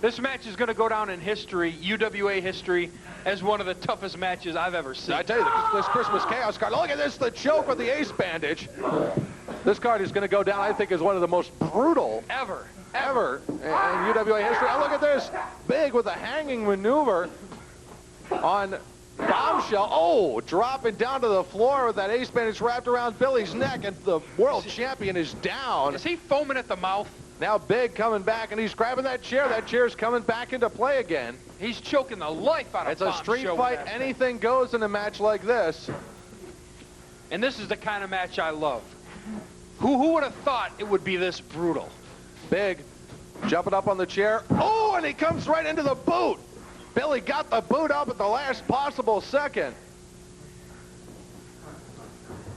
This match is going to go down in history, UWA history, as one of the toughest matches I've ever seen. I tell you, this Christmas Chaos card, look at this, the choke with the ace bandage. This card is going to go down, I think, as one of the most brutal ever in UWA history. Oh, look at this. Big with a hanging maneuver on Bombshell. Oh, dropping down to the floor with that ace bandage wrapped around Billy's neck, and the world champion is down. Is he foaming at the mouth? Now Big coming back, and he's grabbing that chair. That chair's coming back into play again. He's choking the life out of It's a street fight. Anything goes in a match like this. And this is the kind of match I love. Who would have thought it would be this brutal? Big jumping up on the chair. Oh, and he comes right into the boot. Billy got the boot up at the last possible second.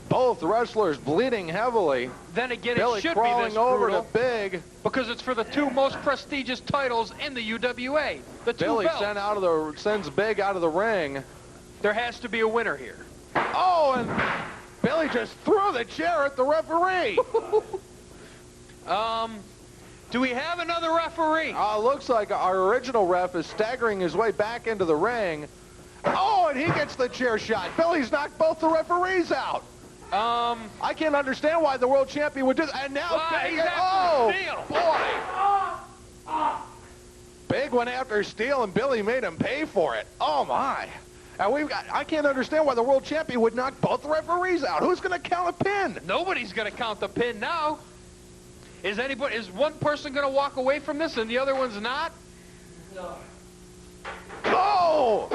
Both wrestlers bleeding heavily. Then again, Billy it should crawling be this over brutal to Big because it's for the two most prestigious titles in the UWA. The two Billy belts. sends Big out of the ring. There has to be a winner here. Oh, and Billy just threw the chair at the referee. Do we have another referee? Looks like our original ref is staggering his way back into the ring. Oh, and he gets the chair shot. Billy's knocked both the referees out. I can't understand why the world champion would do that. And now Big, boy. Big went after Steele, and Billy made him pay for it. Oh, my. And I can't understand why the world champion would knock both the referees out. Who's going to count a pin? Nobody's going to count the pin now. Is one person going to walk away from this and the other one's not? No. Oh!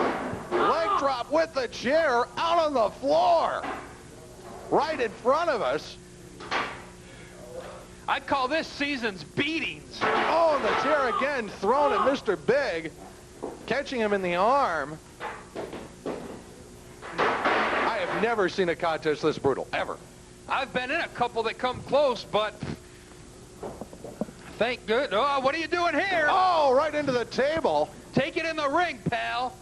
Leg drop with the chair out on the floor. Right in front of us. I'd call this season's beatings. Oh, and the chair again thrown at Mr. Big, catching him in the arm. I have never seen a contest this brutal, ever. I've been in a couple that come close, but thank good. Oh, what are you doing here? Oh, right into the table. Take it in the ring, pal.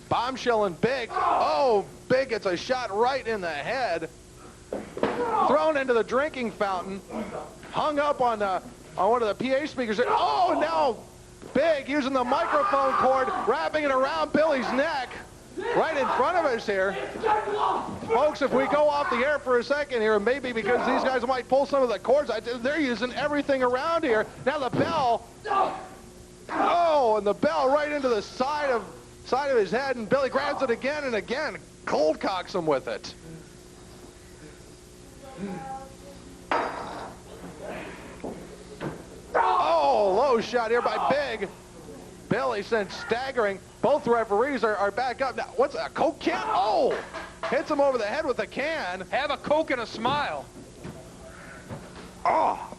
Bombshell and Big. Oh, Big gets a shot right in the head. Thrown into the drinking fountain. Hung up on one of the PA speakers. Oh, now Big using the microphone cord, wrapping it around Billy's neck. Right in front of us here. Folks, if we go off the air for a second here, maybe because these guys might pull some of the cords, they're using everything around here. Now the bell. Oh, and the bell right into the side of his head, and Billy grabs it again and again, cold cocks him with it. Oh, low shot here by Big. Billy sent staggering. Both referees are back up. Now, what's a Coke can? Oh, hits him over the head with a can. Have a Coke and a smile. Oh.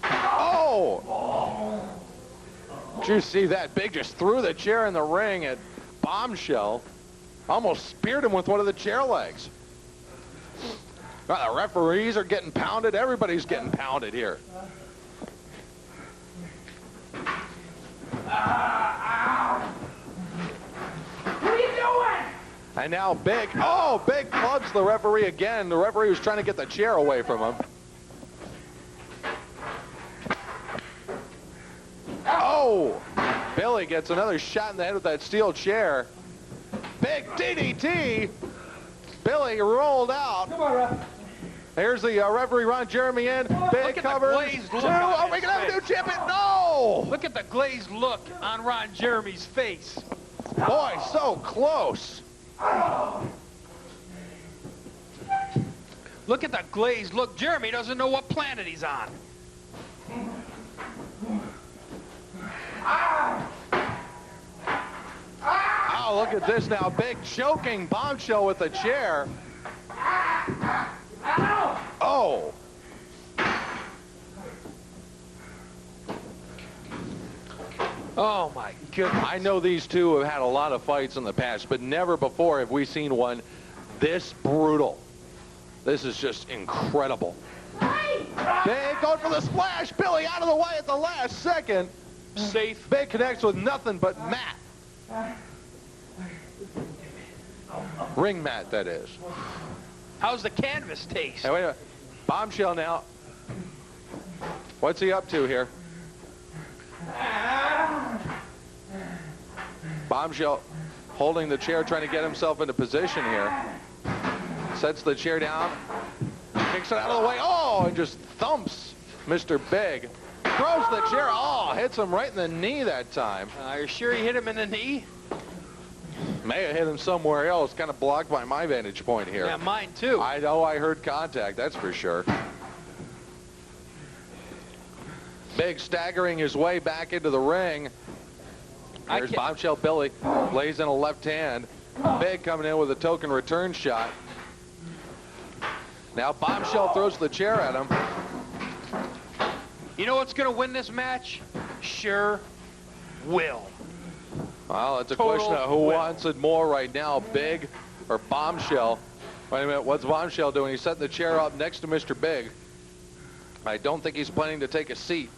Oh. Did you see that? Big just threw the chair in the ring at Bombshell. Almost speared him with one of the chair legs. Well, the referees are getting pounded. Everybody's getting pounded here. What are you doing? And now Big, oh, Big clubs the referee again. The referee was trying to get the chair away from him. Oh, Billy gets another shot in the head with that steel chair. Big DDT. Billy rolled out. Come on, ref. Here's the referee Ron Jeremy in. Big Look at cover. the glazed look Two. on Oh, his we can have a new face. champion. No. Look at the glazed look on Ron Jeremy's face. Boy, so close. Look at the glazed look. Jeremy doesn't know what planet he's on. Oh, look at this now. Big choking Bombshell with the chair. Oh. Oh, my goodness. I know these two have had a lot of fights in the past, but never before have we seen one this brutal. This is just incredible. Big going for the splash. Billy out of the way at the last second. Safe. Big connects with nothing but mat. Ring mat, that is. How's the canvas taste? Hey, wait a minute. Bombshell now. What's he up to here? Bombshell holding the chair, trying to get himself into position here. Sets the chair down. Kicks it out of the way. Oh, and just thumps Mr. Big. Throws the chair. Oh, hits him right in the knee that time. Are you sure he hit him in the knee? May have hit him somewhere else. Kind of blocked by my vantage point here. Yeah, mine too. I know I heard contact, that's for sure. Big staggering his way back into the ring. There's Bombshell Billy. Lays in a left hand. Big coming in with a token return shot. Now Bombshell throws the chair at him. You know what's going to win this match? Sure will. Well, it's a Total question of who win. wants it more right now, Big or Bombshell. Wait a minute, what's Bombshell doing? He's setting the chair up next to Mr. Big. I don't think he's planning to take a seat.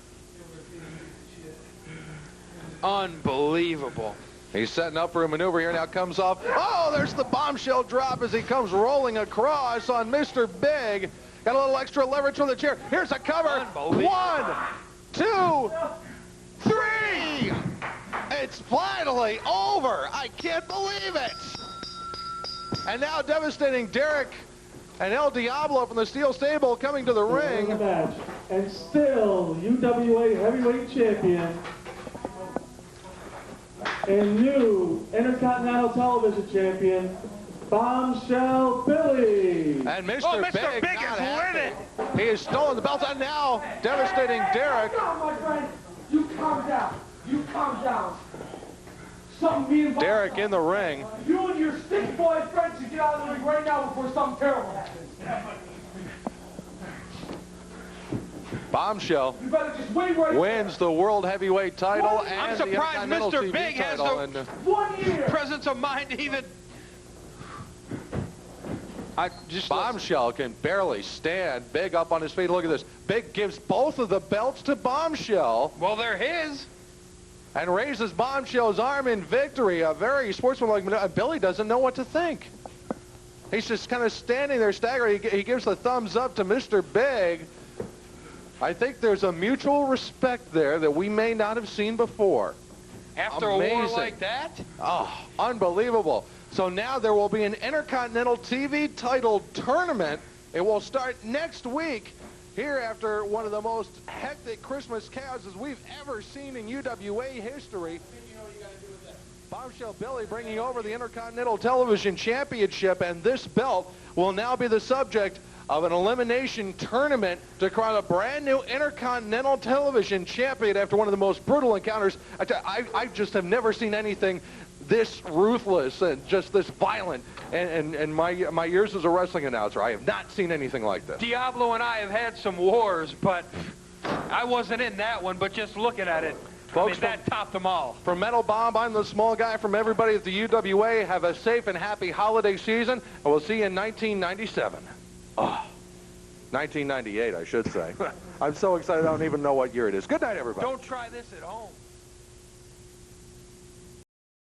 Unbelievable. He's setting up for a maneuver here. Now comes off. Oh, there's the Bombshell drop as he comes rolling across on Mr. Big. Got a little extra leverage from the chair. Here's a cover. Unbelievable. 1, 2, 3. It's finally over. I can't believe it. And now devastating Derek and El Diablo from the Steel Stable coming to the ring. Match. And still UWA Heavyweight Champion and new Intercontinental Television Champion, Bombshell Billy. And Mr. Oh, Mr. Big, Big not is happy. winning. He has stolen the belt, and now devastating Derek. Calm down, my friend. You calm down. You calm down. Something me and Bob- Derek in the ring. You and your stick boy friends should get out of the ring right now before something terrible happens. Bombshell You better just wait right wins the World Heavyweight title What? and I'm the surprised Intercontinental Mr. TV Big has title. the- And, 1 year. Presence of mind to even. I just Bombshell can barely stand. Big up on his feet. Look at this. Big gives both of the belts to Bombshell Well, they're his. and raises Bombshell's arm in victory. A very sportsmanlike maneuver. Billy doesn't know what to think. He's just kind of standing there staggering. He gives the thumbs up to Mr. Big. I think there's a mutual respect there that we may not have seen before. After a war Amazing. like that? Oh, unbelievable. So now there will be an Intercontinental TV title tournament. It will start next week here after one of the most hectic Christmas chaoses we've ever seen in UWA history. Bombshell Billy bringing over the Intercontinental Television Championship, and this belt will now be the subject of an elimination tournament to crown a brand new Intercontinental Television Champion after one of the most brutal encounters. I just have never seen anything this ruthless and just this violent. And my years as a wrestling announcer, I have not seen anything like this. Diablo and I have had some wars, but I wasn't in that one, but just looking at it, Folks, that topped them all. From Metal Bomb, I'm the small guy. From everybody at the UWA, have a safe and happy holiday season, and we'll see you in 1997. Oh, 1998, I should say. I'm so excited I don't even know what year it is. Good night, everybody. Don't try this at home.